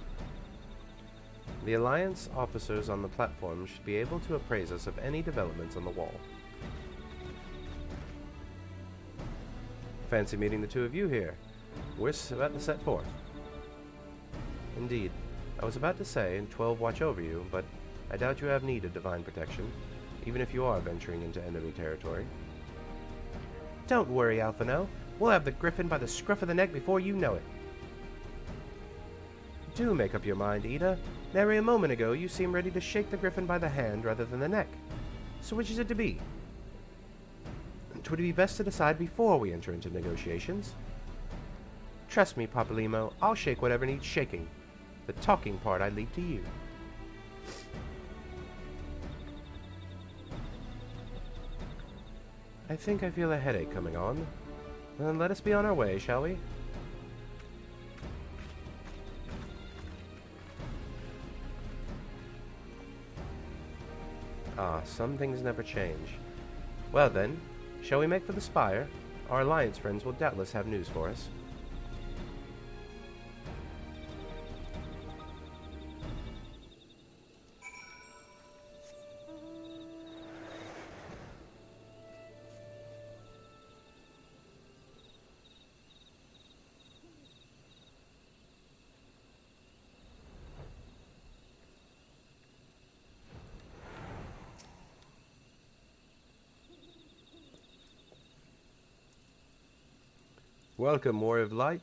A: The Alliance officers on the platform should be able to appraise us of any developments on the wall. Fancy meeting the two of you here. We're about to set forth. Indeed. I was about to say, 12 watch over you, but I doubt you have need of divine protection, even if you are venturing into enemy territory. Don't worry, Alphino. We'll have the griffin by the scruff of the neck before you know it. Do make up your mind, Ida. Nary a moment ago you seemed ready to shake the griffin by the hand rather than the neck. So which is it to be? 'Twould be best to decide before we enter into negotiations. Trust me, Papalymo, I'll shake whatever needs shaking. The talking part I leave to you. I think I feel a headache coming on. Then let us be on our way, shall we? Ah, some things never change. Well then, shall we make for the spire? Our Alliance friends will doubtless have news for us. Welcome, Warrior of Light.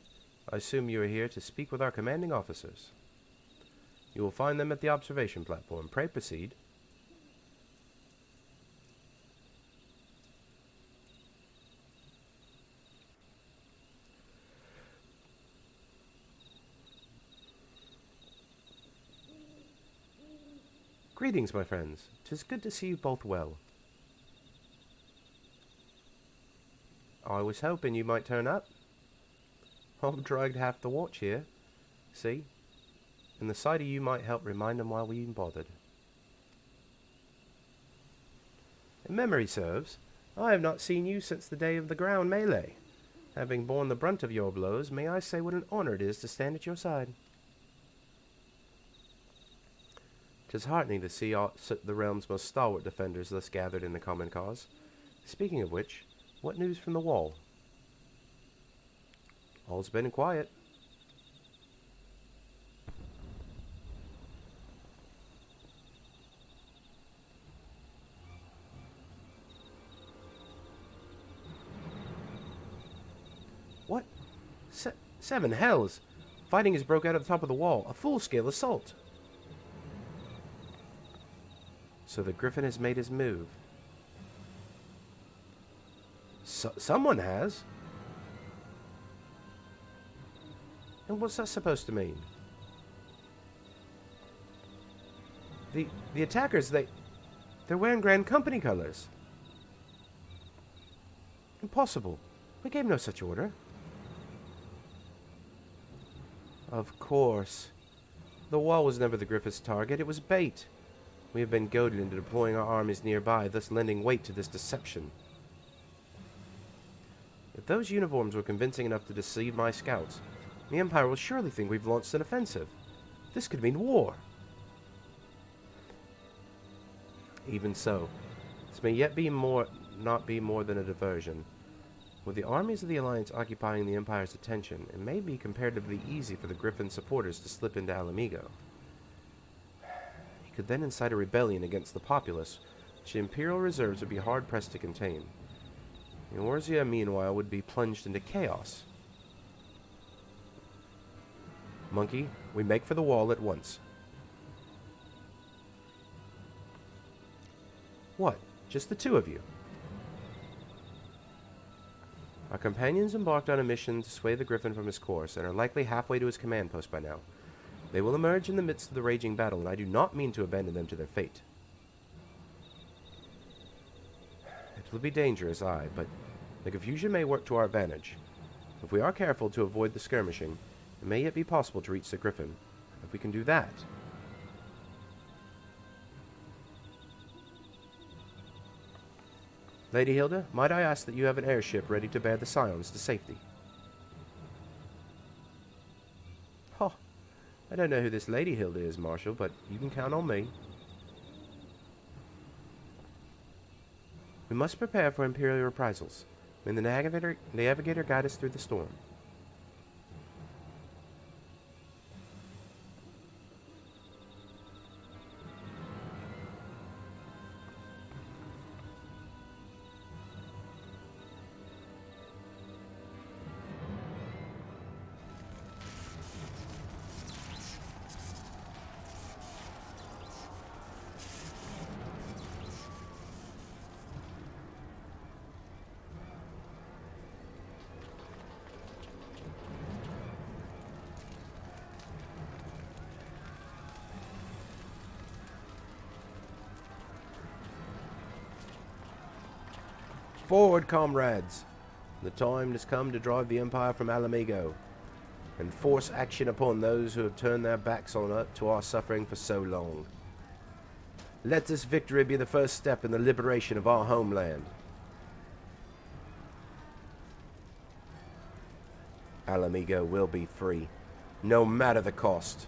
A: I assume you are here to speak with our commanding officers. You will find them at the observation platform. Pray proceed. Greetings, my friends. 'Tis good to see you both well. I was hoping you might turn up. I've dragged half the watch here. See? And the sight of you might help remind them why we even bothered. If memory serves, I have not seen you since the day of the ground melee. Having borne the brunt of your blows, may I say what an honor it is to stand at your side. 'Tis heartening to see all the realm's most stalwart defenders thus gathered in the common cause. Speaking of which, what news from the wall? All's been quiet. What? Seven hells! Fighting has broke out at the top of the wall. A full-scale assault. So the Griffin has made his move. Someone has. And what's that supposed to mean? The attackers, they're wearing Grand Company colors. Impossible. We gave no such order. Of course. The wall was never the Griffith's target, it was bait. We have been goaded into deploying our armies nearby, thus lending weight to this deception. If those uniforms were convincing enough to deceive my scouts, the Empire will surely think we've launched an offensive. This could mean war. Even so, this may yet not be more than a diversion. With the armies of the Alliance occupying the Empire's attention, it may be comparatively easy for the Griffin supporters to slip into Alamigo. He could then incite a rebellion against the populace, which the Imperial reserves would be hard-pressed to contain. Eorzea, meanwhile, would be plunged into chaos. Monkey, we make for the wall at once. What? Just the two of you? Our companions embarked on a mission to sway the Griffin from his course, and are likely halfway to his command post by now. They will emerge in the midst of the raging battle, and I do not mean to abandon them to their fate. It will be dangerous, aye, but the confusion may work to our advantage. If we are careful to avoid the skirmishing, it may yet be possible to reach the Griffin. If we can do that... Lady Hilda, might I ask that you have an airship ready to bear the Scions to safety? Oh, I don't know who this Lady Hilda is, Marshal, but you can count on me. We must prepare for Imperial reprisals. May the navigator guide us through the storm. Forward, comrades! The time has come to drive the Empire from Alamigo, and force action upon those who have turned their backs on us to our suffering for so long. Let this victory be the first step in the liberation of our homeland. Alamigo will be free, no matter the cost.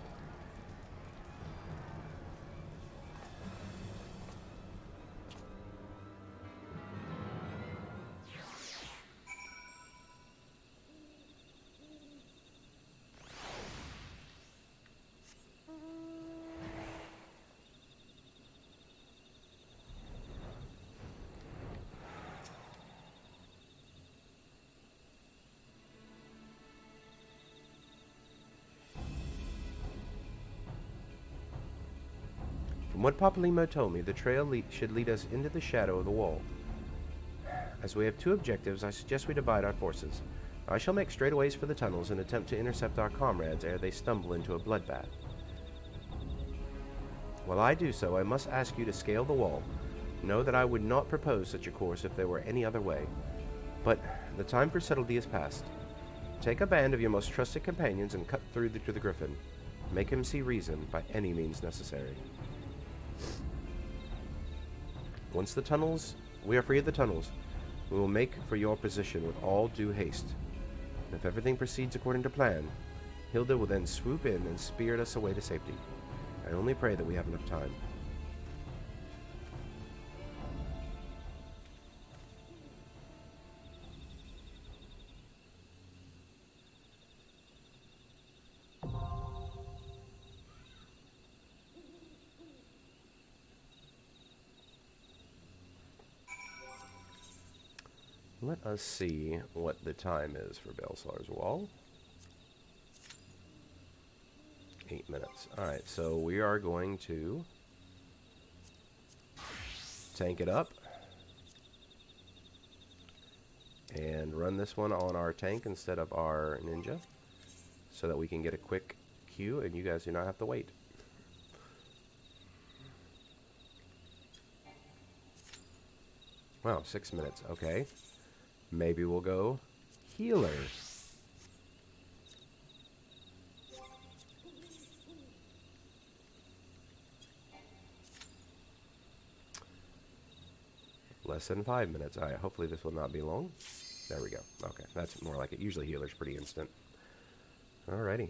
A: From what Papalymo told me, the trail should lead us into the shadow of the wall. As we have two objectives, I suggest we divide our forces. I shall make straightaways for the tunnels and attempt to intercept our comrades ere they stumble into a bloodbath. While I do so, I must ask you to scale the wall. Know that I would not propose such a course if there were any other way. But the time for subtlety is past. Take a band of your most trusted companions and cut through to the Griffin. Make him see reason by any means necessary. Once we are free of the tunnels, we will make for your position with all due haste. And if everything proceeds according to plan, Hilda will then swoop in and spirit us away to safety. I only pray that we have enough time. Let us see what the time is for Belsar's wall. 8 minutes. Alright, so we are going to tank it up. And run this one on our tank instead of our ninja, so that we can get a quick queue and you guys do not have to wait. Wow, 6 minutes. Okay. Maybe we'll go healer. Less than 5 minutes. Alright, hopefully this will not be long. There we go. Okay, that's more like it. Usually healer's pretty instant. Alrighty.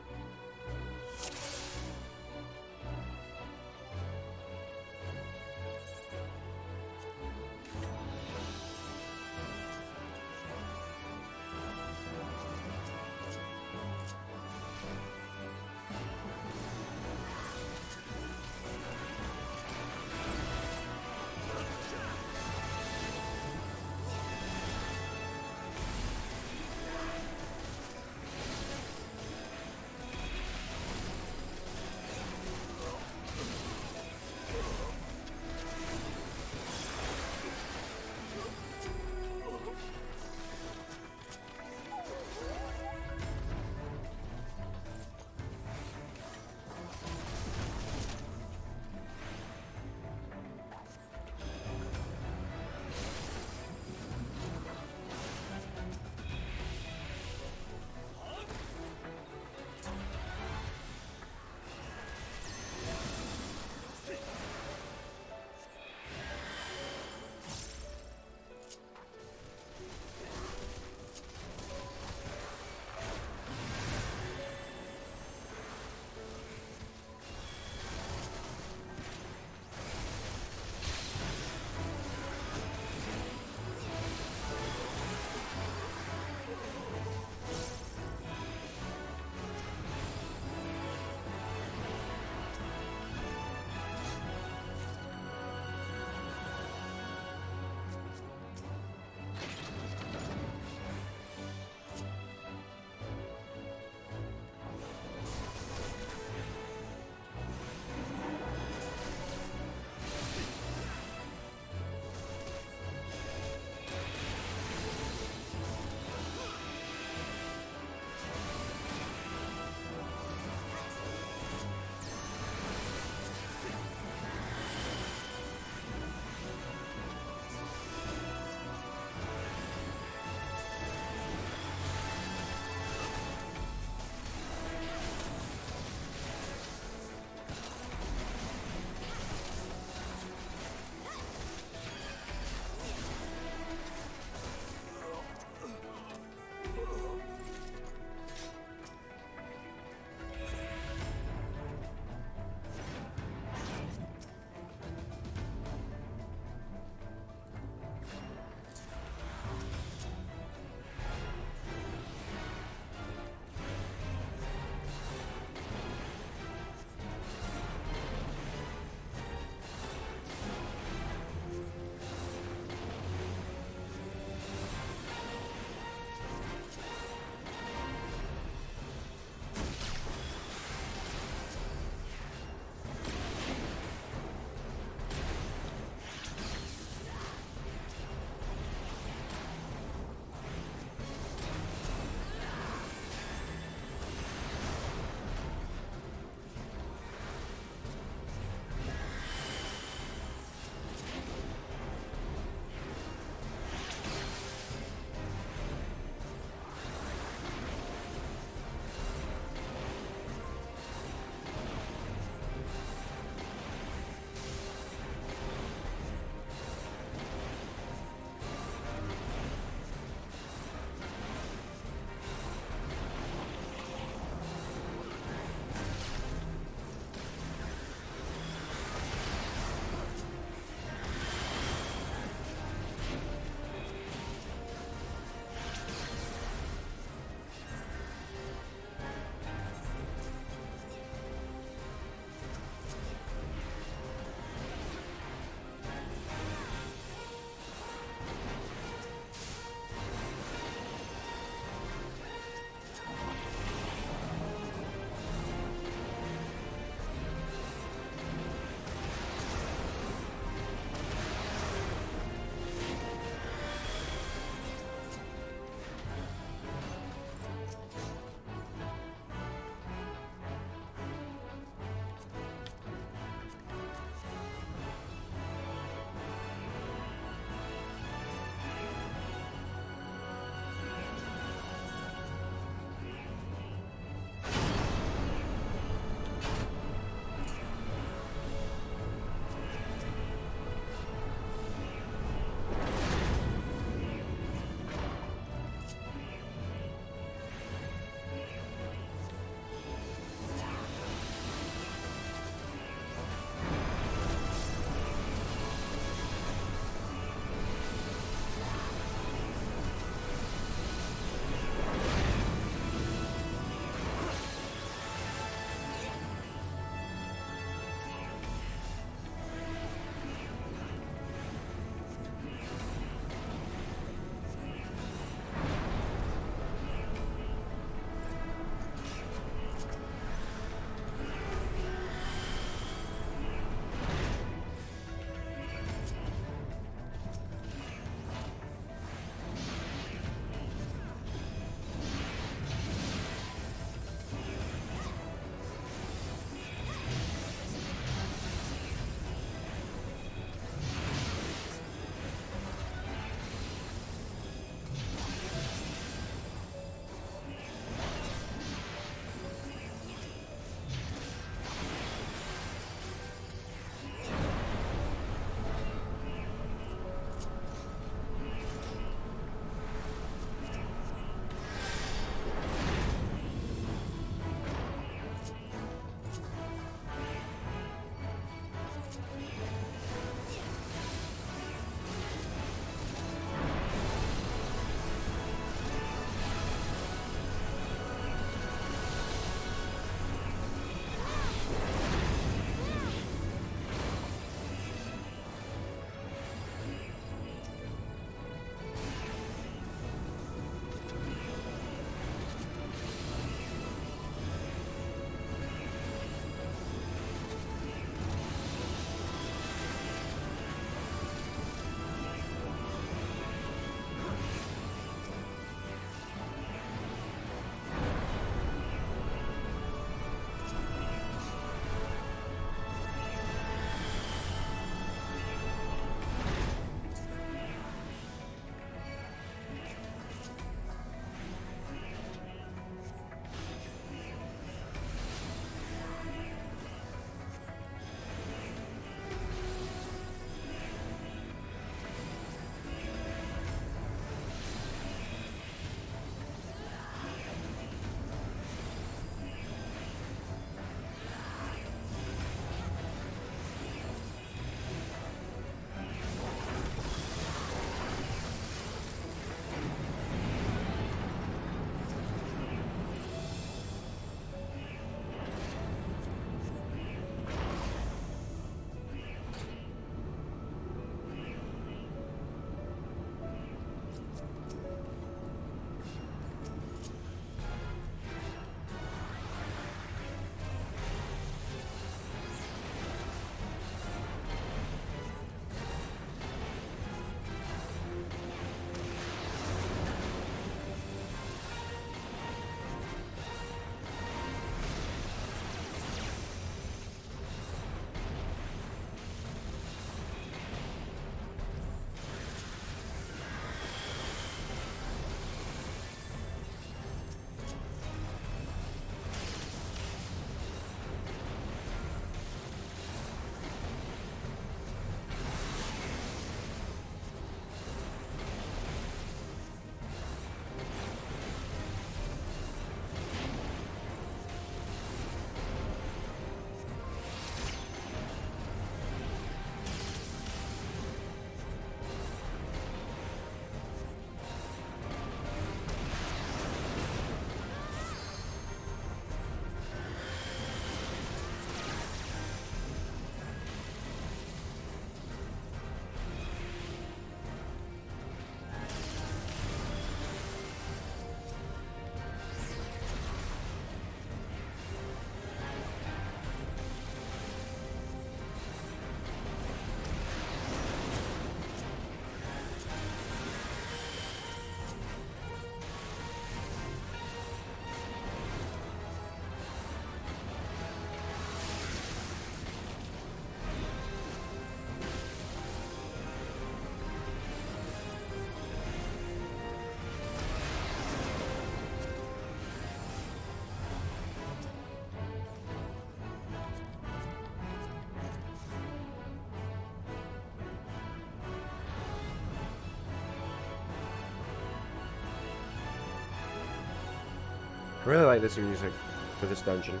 A: Really like this music for this dungeon.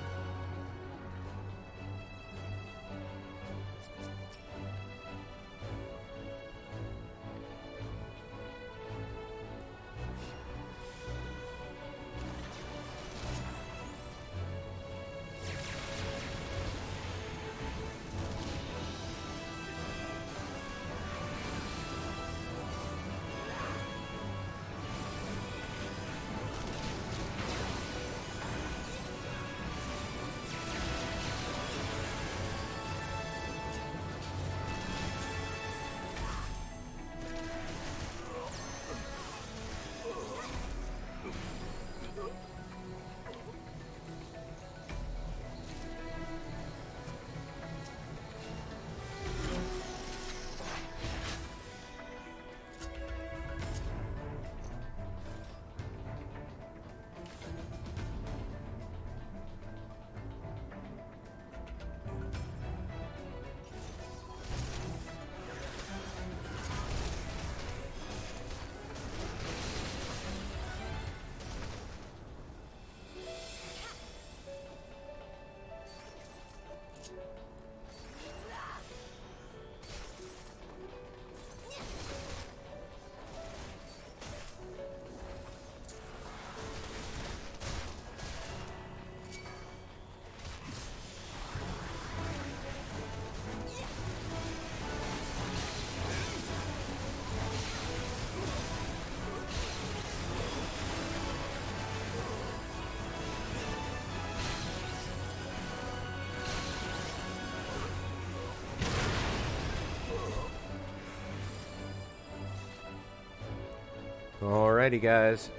A: Alrighty, guys.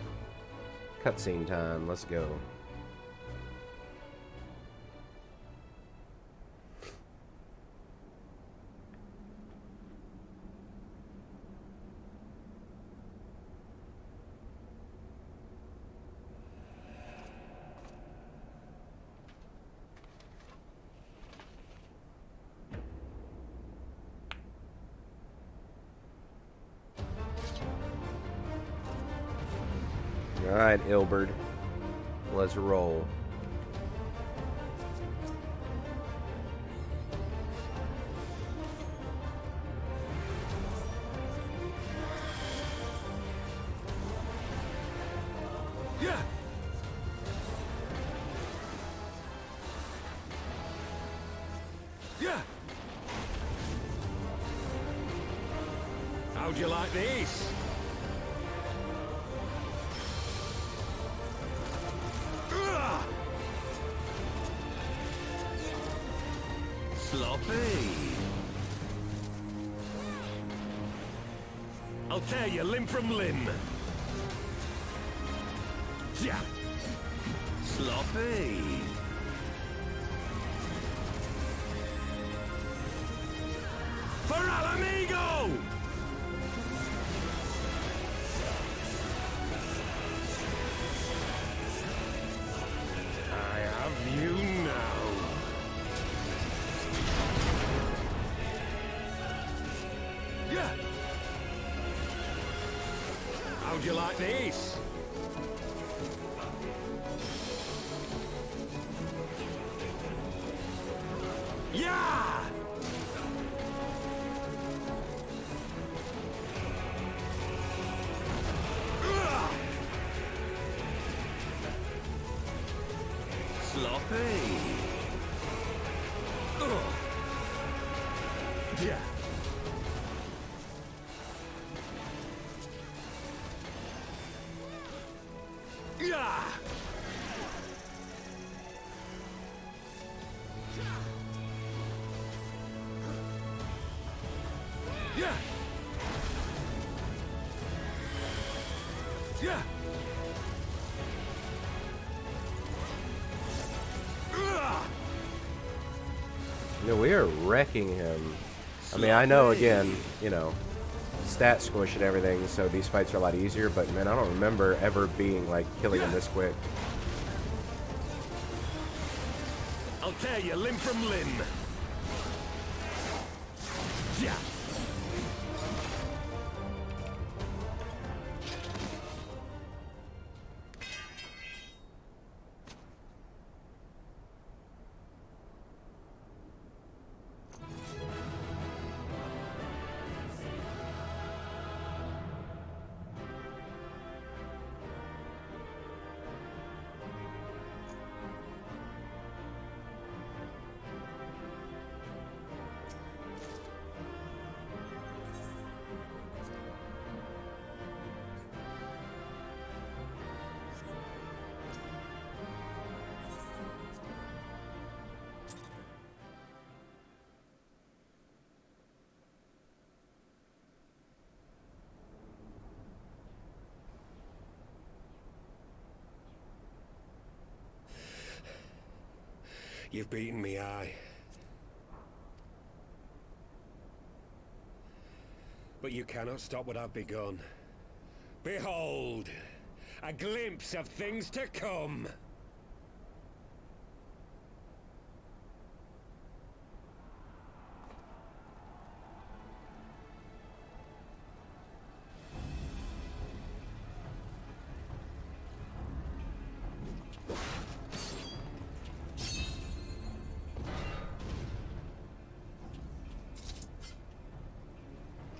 A: Cutscene time. Let's go. Alright, Ilberd. Let's roll.
L: Yeah. Yeah. How'd you like these? Sloppy. I'll tear you limb from limb. Yeah. Sloppy. For Alamigo! I have you now. Yeah. How'd you like these? Yeah! Ugh! Sloppy. Ugh. Yeah. Yeah. Yeah. Yeah.
A: No, we are wrecking him. I mean, I know, again, you know, stat squish and everything, so these fights are a lot easier, but man, I don't remember ever being, like, killing him this quick.
L: I'll tear you limb from limb. Yeah.
H: You've beaten me, aye. But you cannot stop what I've begun. Behold! A glimpse of things to come!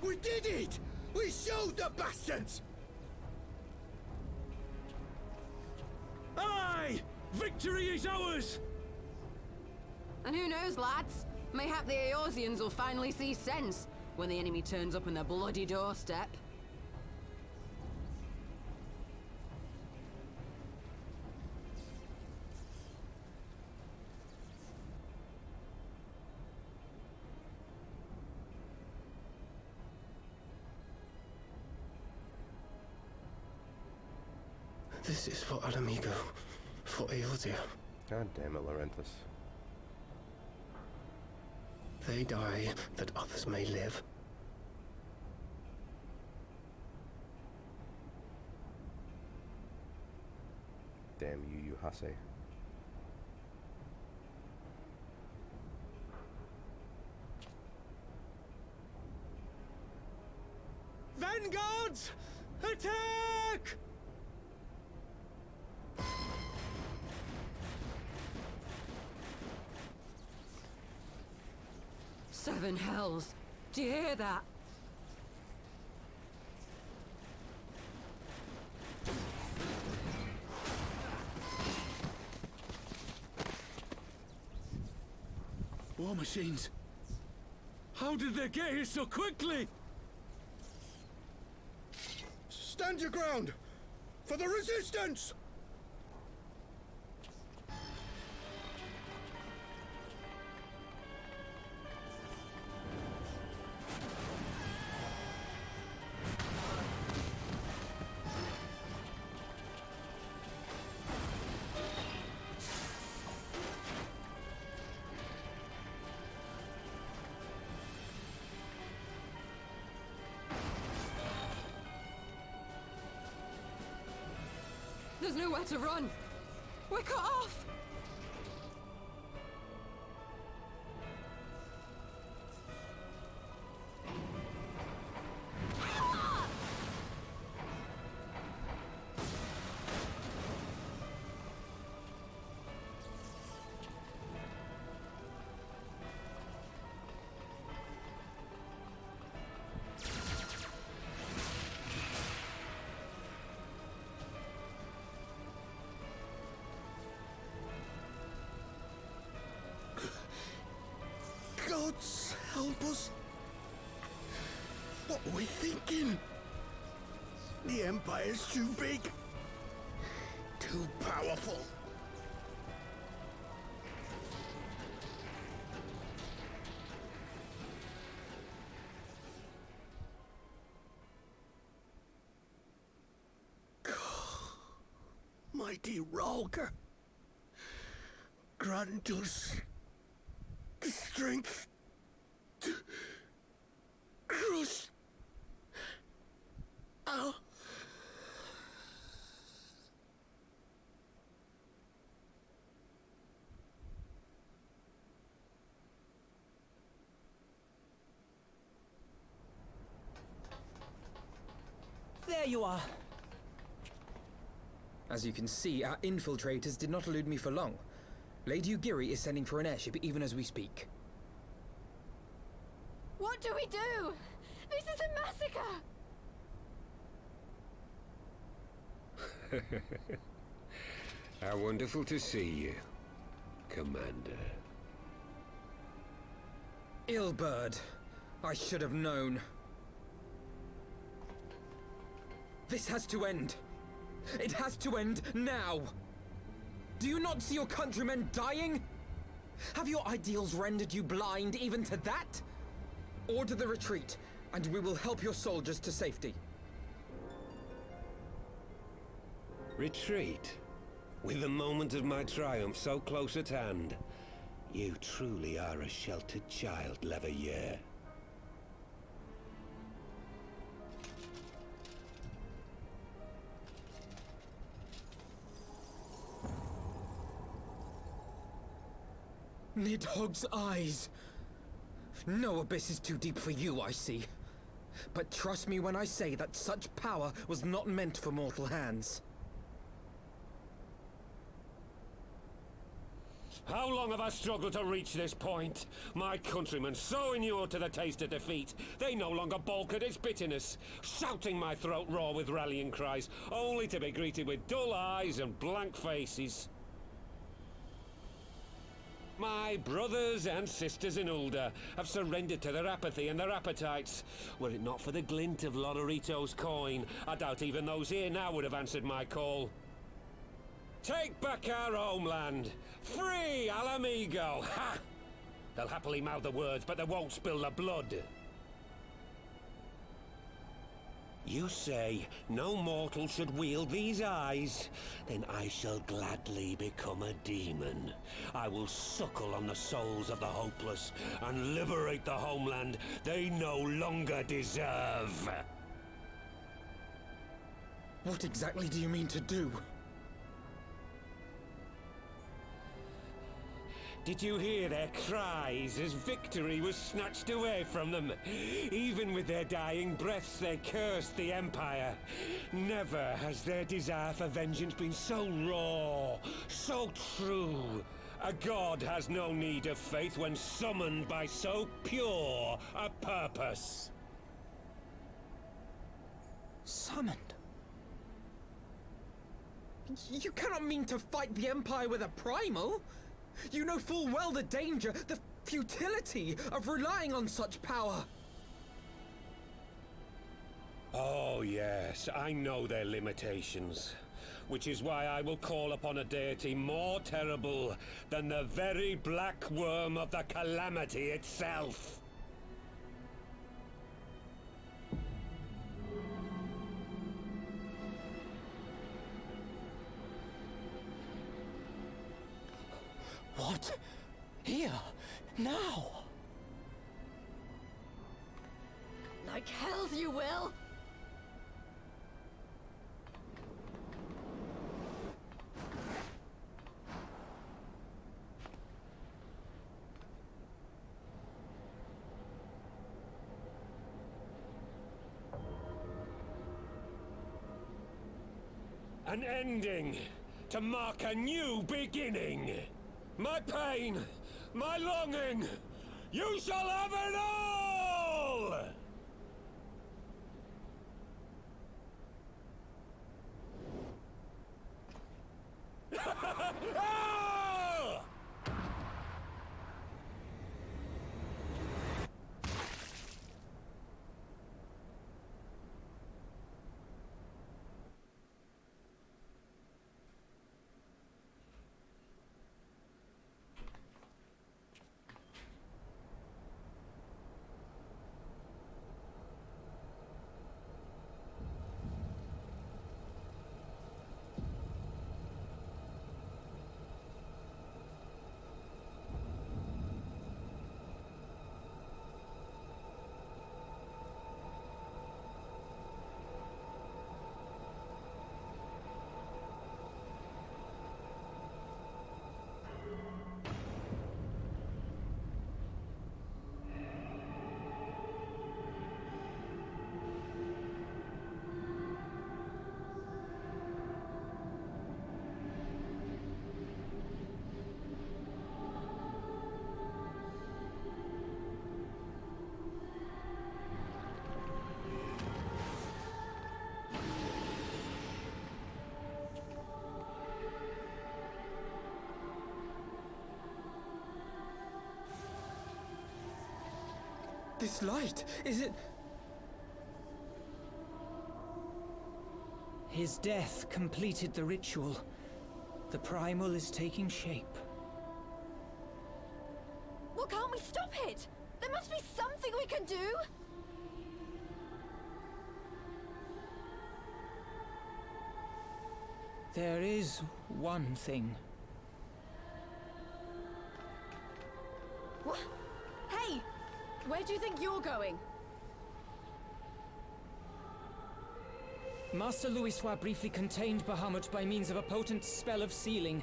N: We did it! We showed the bastards!
O: Aye! Victory is ours!
F: And who knows, lads? Mayhap the Eorzeans will finally see sense when the enemy turns up on their bloody doorstep.
H: This is for Alamigo, for Eorzea.
A: God damn it, Laurentis.
H: They die that others may live.
A: Damn you, Hase.
O: Vanguards! Attack!
F: Seven hells! Do you hear that?
O: War machines! How did they get here so quickly?
N: Stand your ground! For the resistance!
F: There's nowhere to run! We're cut off!
N: Gods help us! What were we thinking? The Empire's too big. Too powerful. Mighty Ralker, grant us the strength to crush our...
D: There you are. As you can see, our infiltrators did not elude me for long. Lady Ugiri is sending for an airship even as we speak.
B: What do we do? This is a massacre!
H: How wonderful to see you, Commander.
D: Ilbird, I should have known. This has to end. It has to end now. Do you not see your countrymen dying? Have your ideals rendered you blind even to that? Order the retreat, and we will help your soldiers to safety.
H: Retreat? With the moment of my triumph so close at hand?
P: You truly are a sheltered child, Leveilleur.
D: Nidhogg's eyes! No abyss is too deep for you, I see. But trust me when I say that such power was not meant for mortal hands.
Q: How long have I struggled to reach this point? My countrymen, so inured to the taste of defeat, they no longer balk at its bitterness, shouting my throat raw with rallying cries, only to be greeted with dull eyes and blank faces. My brothers and sisters in Ulda have surrendered to their apathy and their appetites. Were it not for the glint of Lodorito's coin, I doubt even those here now would have answered my call. Take back our homeland! Free Alamigo! Ha! They'll happily mouth the words, but they won't spill the blood. You say no mortal should wield these eyes? Then I shall gladly become a demon. I will suckle on the souls of the hopeless and liberate the homeland they no longer deserve.
D: What exactly do you mean to do?
Q: Did you hear their cries as victory was snatched away from them? Even with their dying breaths, they cursed the Empire. Never has their desire for vengeance been so raw, so true. A god has no need of faith when summoned by so pure a purpose.
D: Summoned? You cannot mean to fight the Empire with a primal! You know full well the danger, the futility of relying on such power!
Q: Oh yes, I know their limitations. Which is why I will call upon a deity more terrible than the very black worm of the calamity itself.
D: What? Here? Now?
B: Like hells you will!
Q: An ending to mark a new beginning. My pain, my longing, you shall have it all! Ah!
D: This light, is it...
J: His death completed the ritual. The primal is taking shape.
B: Well, can't we stop it? There must be something we can do!
J: There is one thing.
B: What? Hey! Where do you think you're going?
J: Master Louisoix briefly contained Bahamut by means of a potent spell of sealing.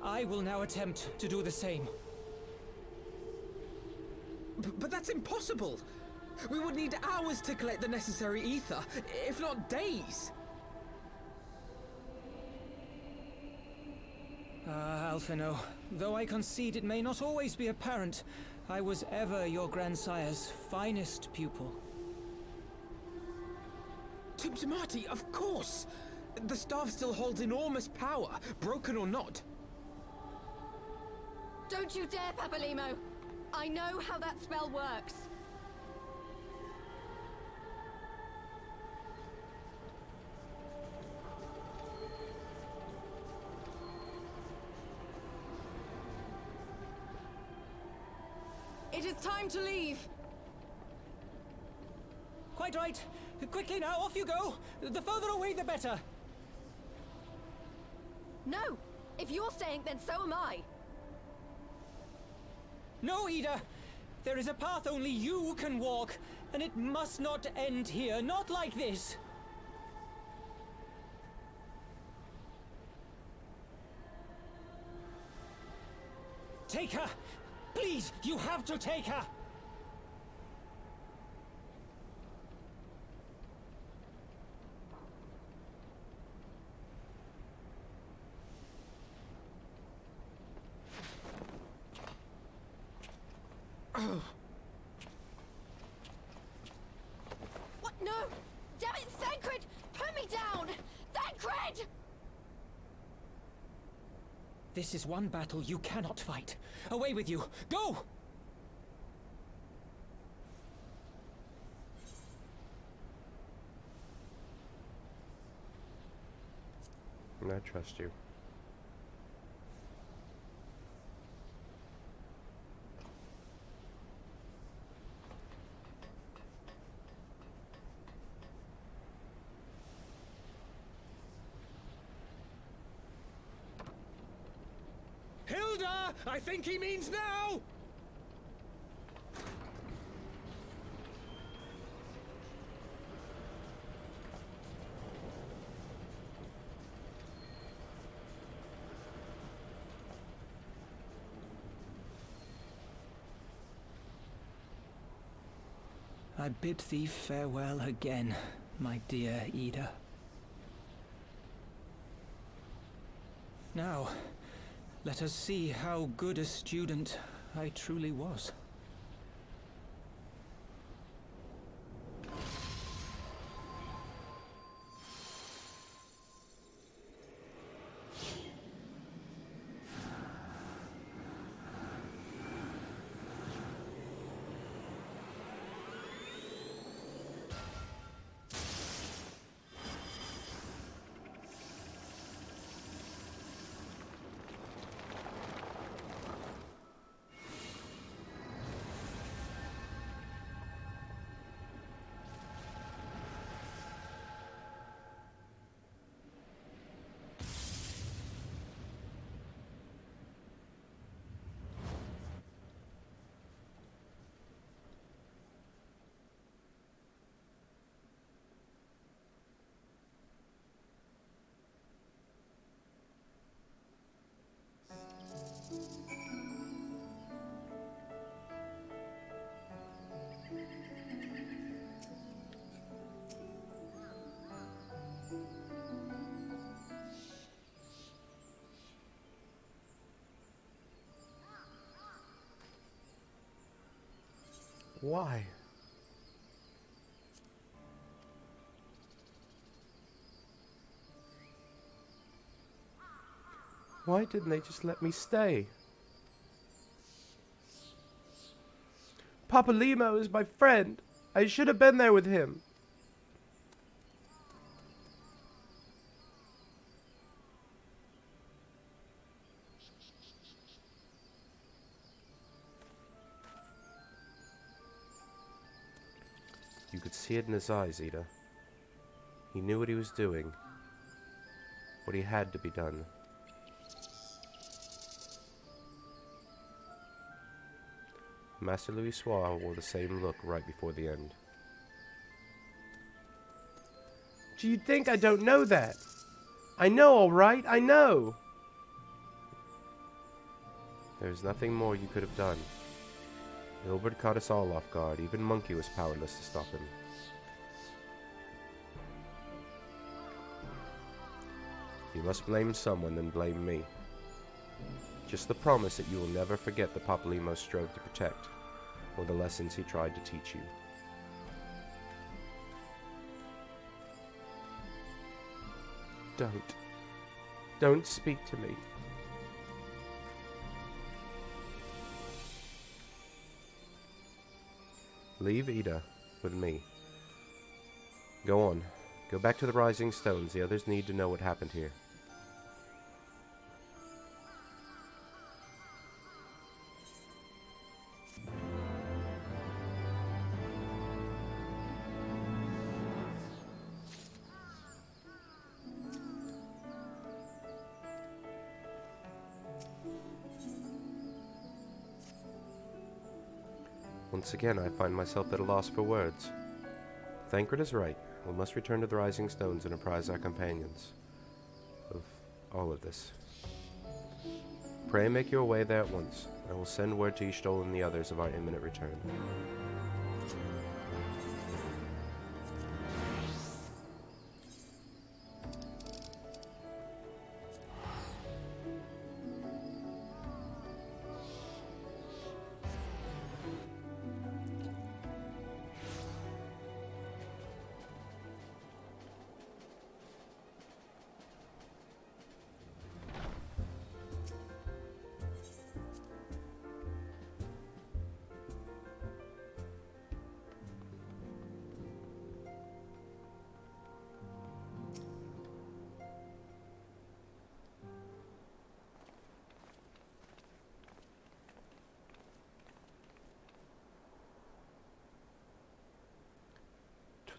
J: I will now attempt to do the same.
D: But that's impossible! We would need hours to collect the necessary ether, if not days!
J: Ah, Alphino, though I concede it may not always be apparent, I was ever your grandsire's finest pupil.
D: Tiptimati, of course! The staff still holds enormous power, broken or not.
B: Don't you dare, Papalimo! I know how that spell works. It is time to leave!
J: Quite right. Quickly now, off you go! The further away, the better!
B: No! If you're staying, then so am I!
J: No, Ida! There is a path only you can walk, and it must not end here, not like this! Take her! Please, you have to take her!
B: What? No! Damn it, Thancred! Put me down! Thancred!
J: This is one battle you cannot fight. Away with you! Go!
A: I trust you.
G: Hilda! I think he means now!
J: I bid thee farewell again, my dear Ida. Now, let us see how good a student I truly was.
A: Why? Why didn't they just let me stay? Papalimo is my friend. I should have been there with him. You could see it in his eyes, Ida. He knew what he was doing. What he had to be done. Master Louis Soir wore the same look right before the end. Do you think I don't know that? I know, all right, I know! There's nothing more you could have done. Ilbert caught us all off guard. Even Monkey was powerless to stop him. If you must blame someone, then blame me. Just the promise that you will never forget the Papalymo strove to protect, or the lessons he tried to teach you. Don't speak to me. Leave Ida with me. Go on. Go back to the Rising Stones. The others need to know what happened here. Once again, I find myself at a loss for words. Thancred is right. We must return to the Rising Stones and apprise our companions of all of this. Pray make your way there at once. I will send word to Ystol and the others of our imminent return.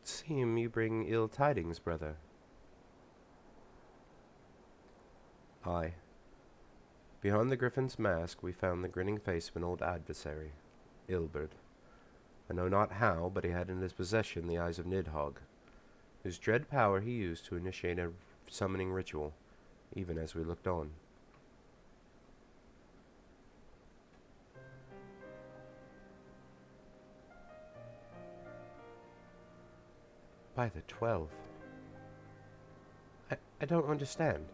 A: Seem you bring ill tidings, brother. Aye. Behind the griffin's mask we found the grinning face of an old adversary, Ilbert. I know not how, but he had in his possession the eyes of Nidhogg, whose dread power he used to initiate a summoning ritual, even as we looked on. By the 12. I don't understand.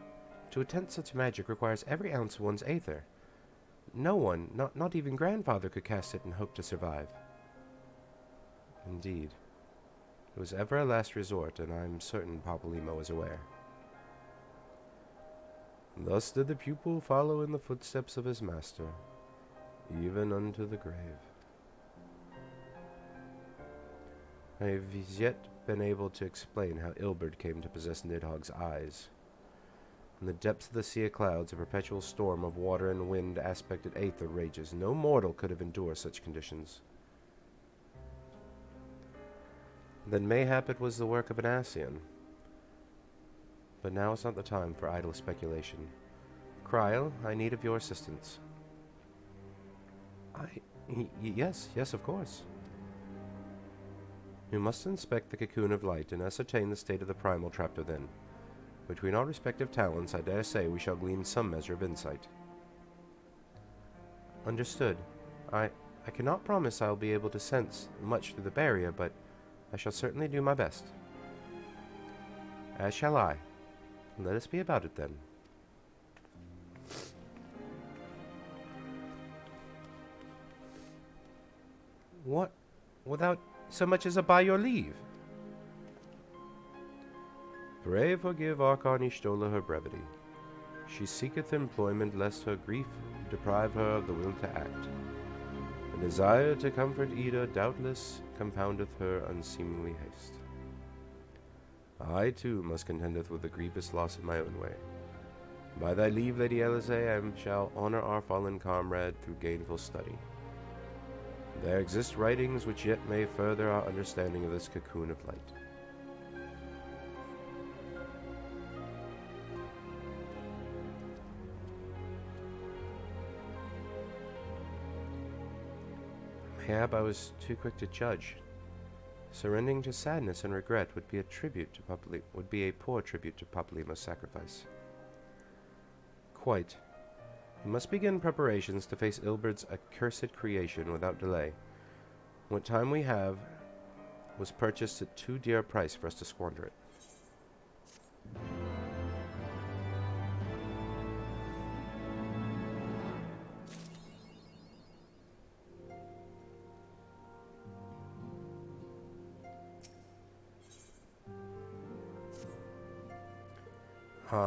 A: To attempt such magic requires every ounce of one's aether. No one, not even grandfather, could cast it and hope to survive. Indeed. It was ever a last resort, and I'm certain Papalymo is aware. Thus did the pupil follow in the footsteps of his master, even unto the grave. I have as yet been able to explain how Ilbert came to possess Nidhogg's eyes. In the depths of the sea of clouds, a perpetual storm of water and wind aspected aether rages. No mortal could have endured such conditions. Then mayhap it was the work of an Ascian. But now is not the time for idle speculation. Kryl, I need of your assistance. Yes, of course. We must inspect the cocoon of light and ascertain the state of the primal trapped within. Between our respective talents, I dare say we shall glean some measure of insight. Understood. I cannot promise I will be able to sense much through the barrier, but I shall certainly do my best. As shall I. Let us be about it then. What? Without so much as a by your leave? Pray forgive Archon Ystol her brevity. She seeketh employment lest her grief deprive her of the will to act. The desire to comfort Ida doubtless compoundeth her unseemly haste. I too must contendeth with the grievous loss of my own way. By thy leave, Lady Elise, I shall honor our fallen comrade through gainful study. There exist writings which yet may further our understanding of this cocoon of light. Mayhap I was too quick to judge. Surrendering to sadness and regret would be a poor tribute to Papalymo's sacrifice. Quite. We must begin preparations to face Ilberd's accursed creation without delay. What time we have was purchased at too dear a price for us to squander it.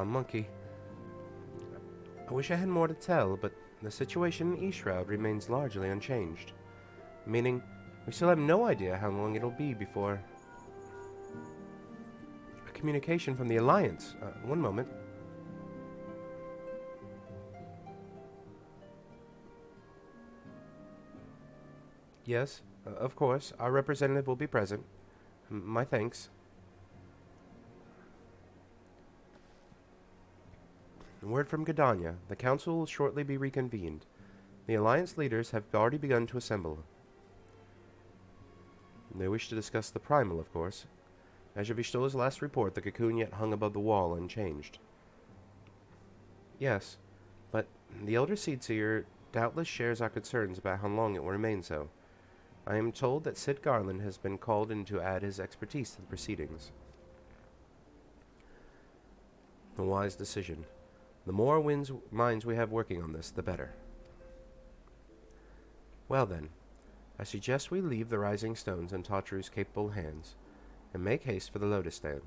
A: Monkey. I wish I had more to tell, but the situation in Eastshroud remains largely unchanged. Meaning, we still have no idea how long it'll be before... A communication from the Alliance. One moment. Yes, of course. Our representative will be present. My thanks. Word from Gridania. The council will shortly be reconvened. The Alliance leaders have already begun to assemble. They wish to discuss the primal, of course. As of Vistola's last report, the cocoon yet hung above the wall unchanged. Yes, but the Elder Seedseer doubtless shares our concerns about how long it will remain so. I am told that Sid Garland has been called in to add his expertise to the proceedings. A wise decision. The more minds we have working on this, the better. Well then, I suggest we leave the Rising Stones in Totru's capable hands, and make haste for the Lotus Stand.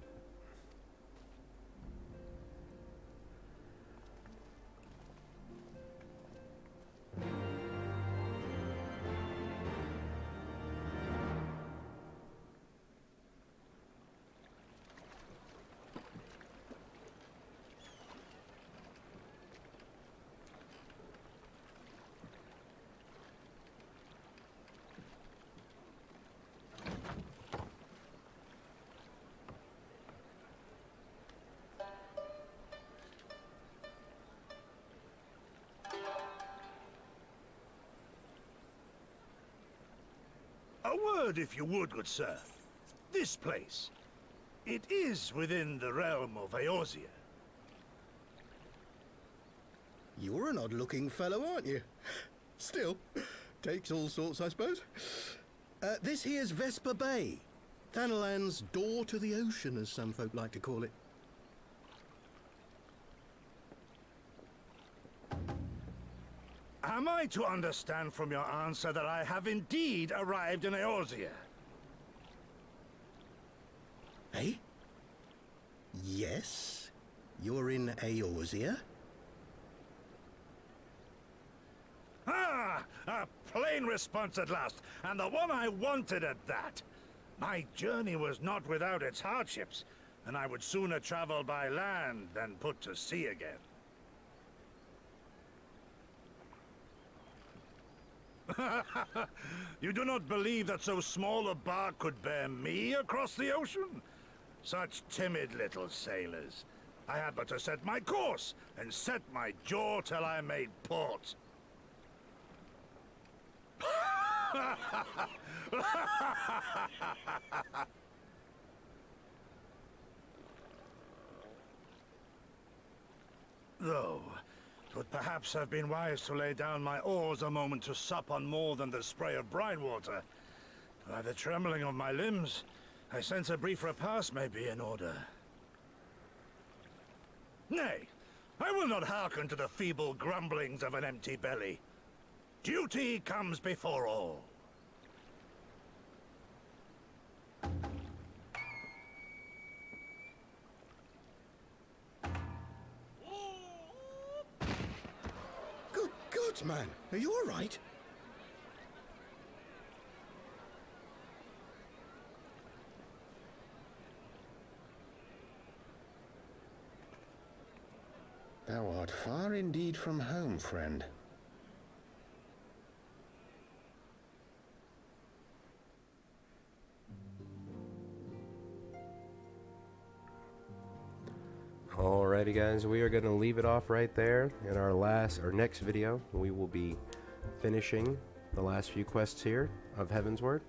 N: A word, if you would, good sir. This place, it is within the realm of Eorzea.
R: You're an odd-looking fellow, aren't you? Still, takes all sorts, I suppose. This here's Vesper Bay. Thanalan's door to the ocean, as some folk like to call it.
N: Am I to understand from your answer that I have indeed arrived in Eorzea?
R: Eh? Yes? You're in Eorzea?
N: Ah! A plain response at last, and the one I wanted at that. My journey was not without its hardships, and I would sooner travel by land than put to sea again. You do not believe that so small a bark could bear me across the ocean? Such timid little sailors. I had but to set my course, and set my jaw till I made port. Though, 'twould perhaps have been wise to lay down my oars a moment to sup on more than the spray of brine water. By the trembling of my limbs, I sense a brief repast may be in order. Nay, I will not hearken to the feeble grumblings of an empty belly. Duty comes before all.
R: Good God, man. Are you all right?
H: Thou art far indeed from home, friend.
A: Alrighty guys, we are going to leave it off right there. In our next video, we will be finishing the last few quests here of Heavensward,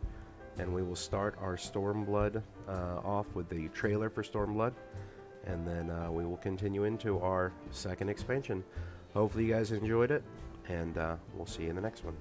A: and we will start our Stormblood off with the trailer for Stormblood, and then we will continue into our second expansion. Hopefully you guys enjoyed it, and we'll see you in the next one.